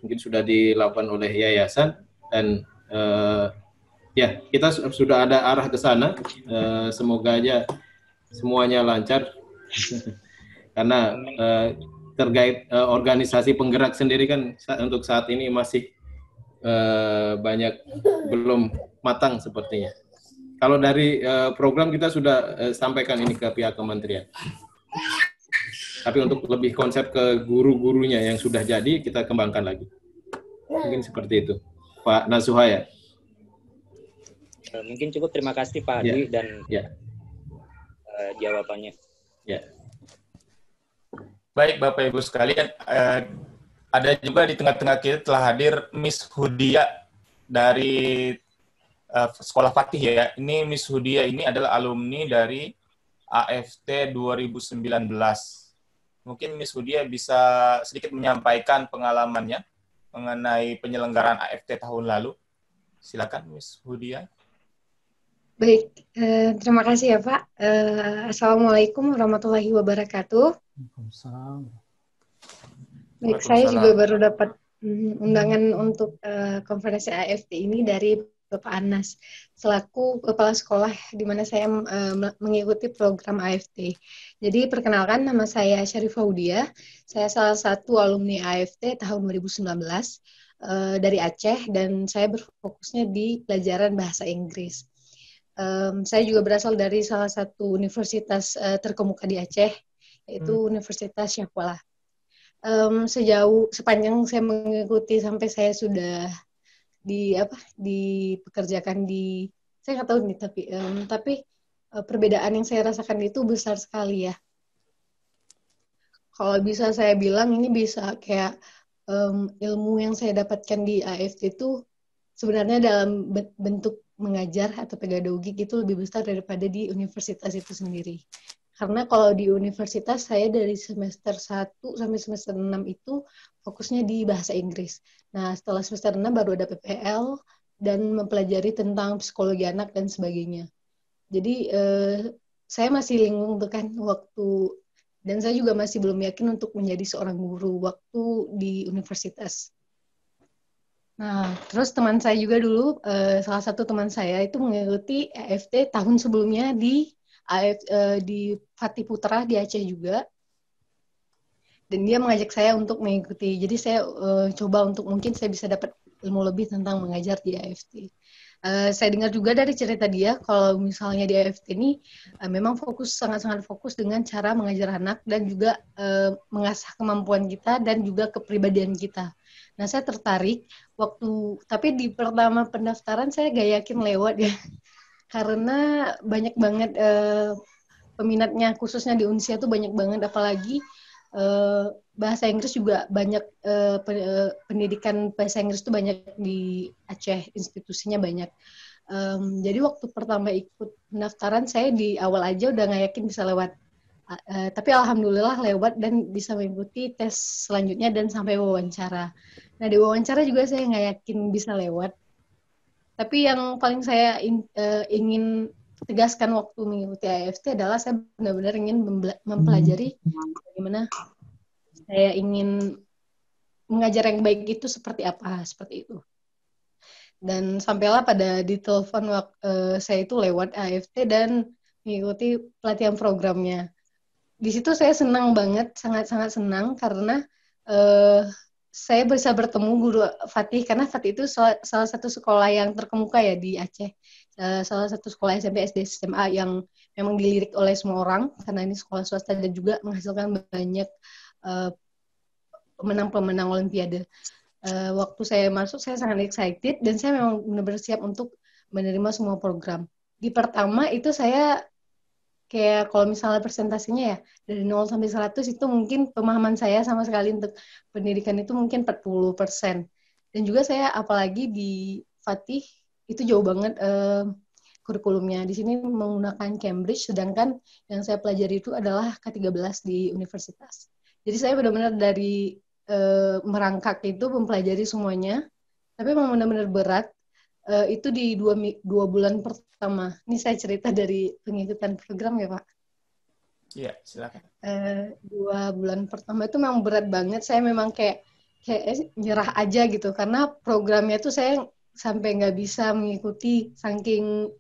mungkin sudah dilakukan oleh yayasan, dan ya, kita sudah ada arah ke sana. Semoga aja semuanya lancar. Karena terkait organisasi penggerak sendiri kan untuk saat ini masih banyak belum matang sepertinya. Kalau dari program kita sudah sampaikan ini ke pihak kementerian. Tapi untuk lebih konsep ke guru-gurunya yang sudah jadi, kita kembangkan lagi. Mungkin seperti itu. Pak Nasuhaya. Mungkin cukup, terima kasih Pak Dwi dan jawabannya. Ya. Baik Bapak Ibu sekalian, ada juga di tengah-tengah kita telah hadir Miss Hudia dari Sekolah Fatih ya. Ini Miss Hudia ini adalah alumni dari AFT 2019. Mungkin Miss Hudia bisa sedikit menyampaikan pengalamannya mengenai penyelenggaraan AFT tahun lalu. Silakan Miss Hudia. Baik, terima kasih ya Pak. Assalamualaikum warahmatullahi wabarakatuh. Waalaikumsalam. Baik, saya juga baru dapat undangan untuk konferensi AFT ini dari Bapak Anas selaku kepala sekolah di mana saya mengikuti program AFT. Jadi perkenalkan, nama saya Syarifah Udia. Saya salah satu alumni AFT tahun 2019 dari Aceh dan saya berfokusnya di pelajaran bahasa Inggris. Saya juga berasal dari salah satu universitas terkemuka di Aceh, yaitu Universitas Syahkuala. Sepanjang saya mengikuti sampai saya sudah dipekerjakan di, saya nggak tahu nih, tapi perbedaan yang saya rasakan itu besar sekali ya. Kalau bisa saya bilang ini bisa kayak ilmu yang saya dapatkan di AFT itu sebenarnya dalam bentuk mengajar atau pedagogi itu lebih besar daripada di universitas itu sendiri. Karena kalau di universitas saya dari semester 1 sampai semester 6 itu fokusnya di bahasa Inggris. Nah, setelah semester 6 baru ada PPL dan mempelajari tentang psikologi anak dan sebagainya. Jadi saya masih linglung tuh kan waktu, dan saya juga masih belum yakin untuk menjadi seorang guru waktu di universitas. Nah, terus teman saya juga dulu, salah satu teman saya itu mengikuti AFT tahun sebelumnya di Fatih Putra di Aceh juga, dan dia mengajak saya untuk mengikuti. Jadi saya coba untuk mungkin saya bisa dapat ilmu lebih tentang mengajar di AFT. Saya dengar juga dari cerita dia kalau misalnya di AFT ini memang sangat-sangat fokus dengan cara mengajar anak dan juga mengasah kemampuan kita dan juga kepribadian kita. Nah, saya tertarik tapi di pertama pendaftaran saya gak yakin lewat ya. Karena banyak banget peminatnya, khususnya di Unsia tuh banyak banget, apalagi bahasa Inggris juga banyak, pendidikan bahasa Inggris tuh banyak di Aceh, institusinya banyak. Jadi waktu pertama ikut pendaftaran saya di awal aja udah nggak yakin bisa lewat. Tapi alhamdulillah lewat dan bisa mengikuti tes selanjutnya dan sampai wawancara. Nah, di wawancara juga saya nggak yakin bisa lewat. Tapi yang paling saya ingin tegaskan waktu mengikuti AFT adalah saya benar-benar ingin mempelajari bagaimana saya ingin mengajar yang baik itu seperti apa, seperti itu. Dan sampailah pada di telepon saya itu lewat AFT dan mengikuti pelatihan programnya. Di situ saya senang banget, sangat-sangat senang karena saya bisa bertemu guru Fatih, karena Fatih itu salah satu sekolah yang terkemuka ya di Aceh. Salah satu sekolah SMP, SD, SMA yang memang dilirik oleh semua orang, karena ini sekolah swasta dan juga menghasilkan banyak pemenang-pemenang Olimpiade. Waktu saya masuk, saya sangat excited, dan saya memang benar-benar siap untuk menerima semua program. Di pertama itu saya kayak kalau misalnya presentasinya ya, dari 0 sampai 100 itu mungkin pemahaman saya sama sekali untuk pendidikan itu mungkin 40%. Dan juga saya apalagi di Fatih, itu jauh banget kurikulumnya. Di sini menggunakan Cambridge, sedangkan yang saya pelajari itu adalah K13 di universitas. Jadi saya benar-benar dari merangkak itu mempelajari semuanya, tapi memang benar-benar berat. Itu di dua bulan pertama. Ini saya cerita dari pengikutan program ya, Pak. Iya, silakan. 2 bulan pertama itu memang berat banget. Saya memang kayak nyerah aja gitu, karena programnya tuh saya sampai nggak bisa mengikuti saking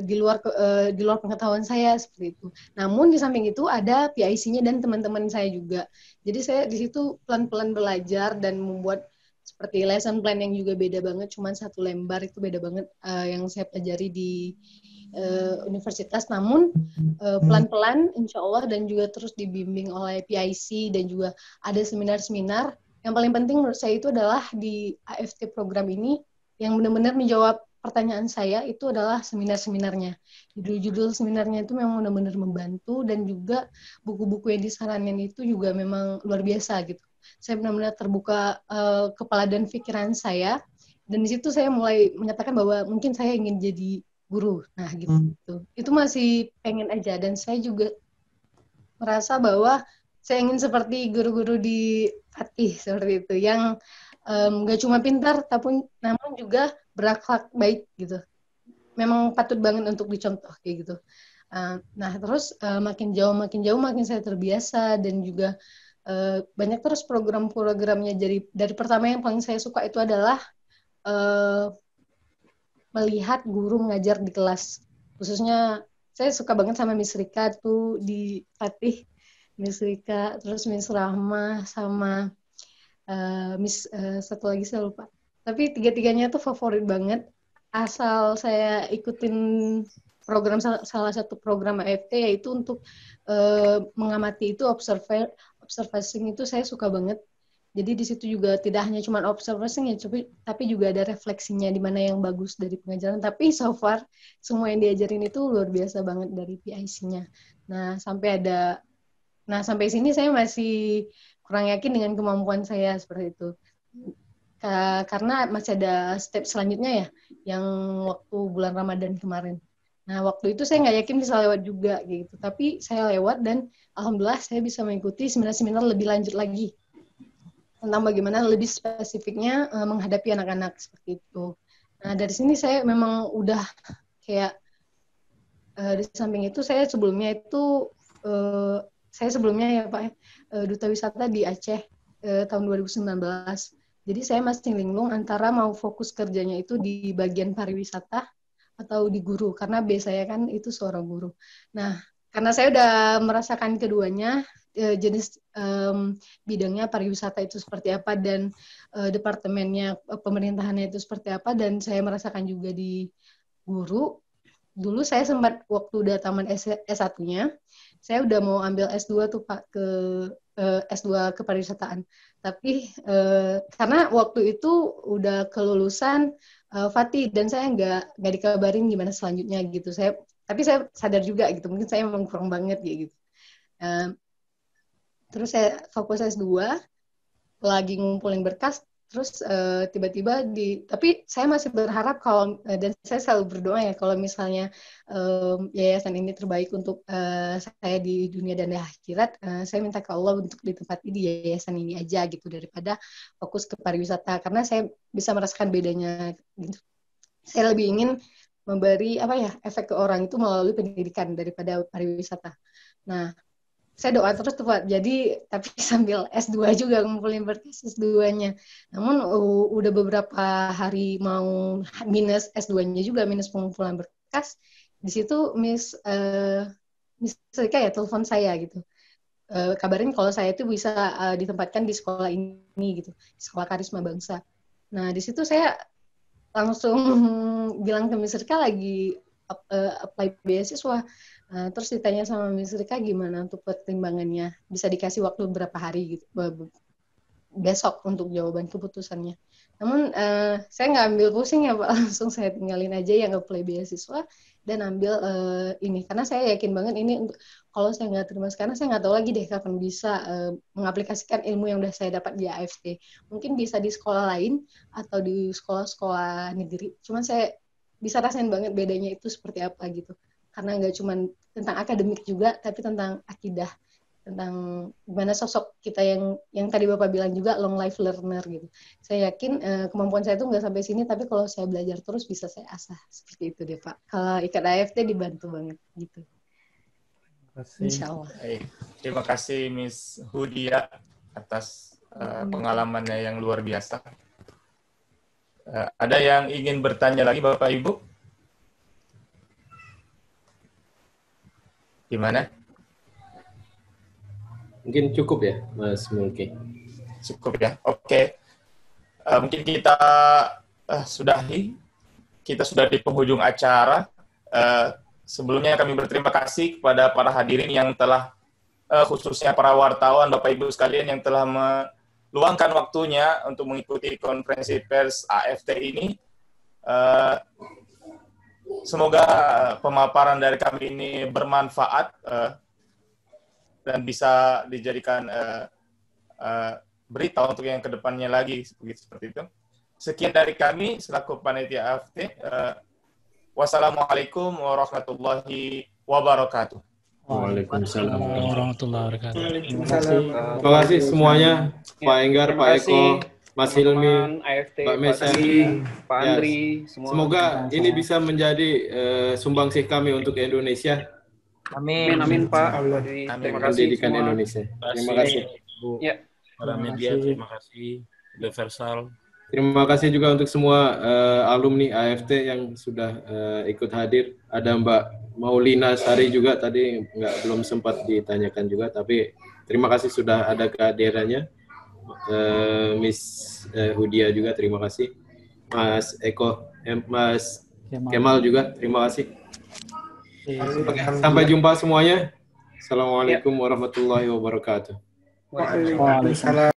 di luar pengetahuan saya seperti itu. Namun di samping itu ada PIC-nya dan teman-teman saya juga. Jadi saya di situ pelan-pelan belajar dan membuat seperti lesson plan yang juga beda banget, cuma 1 lembar itu beda banget yang saya pelajari di universitas. Namun pelan-pelan insya Allah, dan juga terus dibimbing oleh PIC dan juga ada seminar-seminar. Yang paling penting menurut saya itu adalah di AFT program ini yang benar-benar menjawab pertanyaan saya itu adalah seminar-seminarnya. Judul-judul seminarnya itu memang benar-benar membantu, dan juga buku-buku yang disaranin itu juga memang luar biasa gitu. Saya benar-benar terbuka kepala dan pikiran saya, dan di situ saya mulai menyatakan bahwa mungkin saya ingin jadi guru. Nah gitu. Itu masih pengen aja, dan saya juga merasa bahwa saya ingin seperti guru-guru di Fatih seperti itu, yang gak cuma pintar, namun juga berakhlak baik gitu. Memang patut banget untuk dicontoh kayak gitu. Nah terus makin jauh makin saya terbiasa, dan juga banyak terus program-programnya. Dari pertama yang paling saya suka itu adalah melihat guru mengajar di kelas. Khususnya saya suka banget sama Miss Rika tuh di Fatih, Miss Rika, terus Miss Rahma sama Miss satu lagi saya lupa. Tapi tiga-tiganya tuh favorit banget. Asal saya ikutin program salah satu program AFT yaitu untuk mengamati itu observing itu saya suka banget. Jadi di situ juga tidak hanya cuma observing ya, tapi juga ada refleksinya di mana yang bagus dari pengajaran. Tapi so far semua yang diajarin itu luar biasa banget dari PIC-nya. Nah, sampai sini saya masih kurang yakin dengan kemampuan saya seperti itu. Karena masih ada step selanjutnya ya, yang waktu bulan Ramadan kemarin. Nah, waktu itu saya nggak yakin bisa lewat juga gitu. Tapi saya lewat dan alhamdulillah saya bisa mengikuti seminar-seminar lebih lanjut lagi tentang bagaimana lebih spesifiknya menghadapi anak-anak seperti itu. Nah, dari sini saya memang udah kayak di samping itu saya sebelumnya ya Pak, Duta Wisata di Aceh tahun 2019. Jadi saya masih linglung antara mau fokus kerjanya itu di bagian pariwisata atau di guru, karena biasanya kan itu seorang guru. Nah, karena saya udah merasakan keduanya, jenis bidangnya pariwisata itu seperti apa dan departemennya pemerintahannya itu seperti apa, dan saya merasakan juga di guru. Dulu saya sempat waktu udah taman S1-nya, saya udah mau ambil S2 tuh Pak ke S2 kepariwisataan. Tapi karena waktu itu udah kelulusan Fatih dan saya nggak dikabarin gimana selanjutnya gitu. Tapi saya sadar juga gitu, mungkin saya memang kurang banget gitu. Terus saya fokus S2, lagi ngumpulin berkas, terus tiba-tiba tapi saya masih berharap kalau, dan saya selalu berdoa ya, kalau misalnya yayasan ini terbaik untuk saya di dunia dan di akhirat, saya minta ke Allah untuk ditempati di yayasan ini aja gitu, daripada fokus ke pariwisata, karena saya bisa merasakan bedanya gitu. Saya lebih ingin memberi efek ke orang itu melalui pendidikan daripada pariwisata. Nah, saya doa terus tuh Pak, jadi tapi sambil S2 juga ngumpulin berkas S2-nya. Namun udah beberapa hari mau minus S2-nya juga, minus pengumpulan berkas. Di situ Miss Rika ya telepon saya gitu. Kabarin kalau saya itu bisa ditempatkan di sekolah ini gitu, Sekolah Karisma Bangsa. Nah, di situ saya langsung bilang ke Miss Rika lagi apply beasiswa. Terus ditanya sama Miss Rika gimana untuk pertimbangannya, bisa dikasih waktu berapa hari gitu, besok untuk jawaban keputusannya. Namun saya nggak ambil pusing ya Pak, langsung saya tinggalin aja yang apply beasiswa dan ambil ini, karena saya yakin banget ini kalau saya nggak terima sekarang, saya nggak tahu lagi deh kapan bisa mengaplikasikan ilmu yang udah saya dapat di AFT. Mungkin bisa di sekolah lain atau di sekolah-sekolah negeri. Cuman saya bisa rasain banget bedanya itu seperti apa gitu. Karena nggak cuma tentang akademik juga, tapi tentang akidah, tentang gimana sosok kita yang tadi Bapak bilang juga long life learner gitu. Saya yakin kemampuan saya itu nggak sampai sini, tapi kalau saya belajar terus bisa saya asah. Seperti itu deh Pak. Kalau ikut AFT dibantu banget gitu. Insya Allah. Terima kasih Miss Hudia atas pengalamannya yang luar biasa. Ada yang ingin bertanya lagi Bapak Ibu? Gimana? Mungkin cukup ya, Mas Mulki. Cukup ya, oke. Mungkin kita sudahi. Kita sudah di penghujung acara. Sebelumnya kami berterima kasih kepada para hadirin yang telah, khususnya para wartawan, Bapak Ibu sekalian yang telah meluangkan waktunya untuk mengikuti konferensi pers AFT ini. Semoga pemaparan dari kami ini bermanfaat dan bisa dijadikan berita untuk yang kedepannya lagi seperti itu. Sekian dari kami selaku panitia AFT. Wassalamualaikum warahmatullahi wabarakatuh. Waalaikumsalam warahmatullahi wabarakatuh. Terima kasih semuanya, Pak Enggar, Pak Eko, Mas Hilmi, AFT, Pak Mesa, Pak Andri, semua. Semoga ini bisa menjadi sumbangsih kami untuk Indonesia. Amin, amin Pak. Terima kasih pendidikan Indonesia. Terima kasih. Bu. Ya. Para media, terima kasih. Universal. Terima kasih juga untuk semua alumni AFT yang sudah ikut hadir. Ada Mbak Maulina Sari juga tadi belum sempat ditanyakan juga, tapi terima kasih sudah ada kehadirannya. Miss Hudia juga terima kasih. Mas Eko, Mas Kemal juga terima kasih. Sampai jumpa semuanya. Assalamualaikum warahmatullahi wabarakatuh. Waalaikumsalam.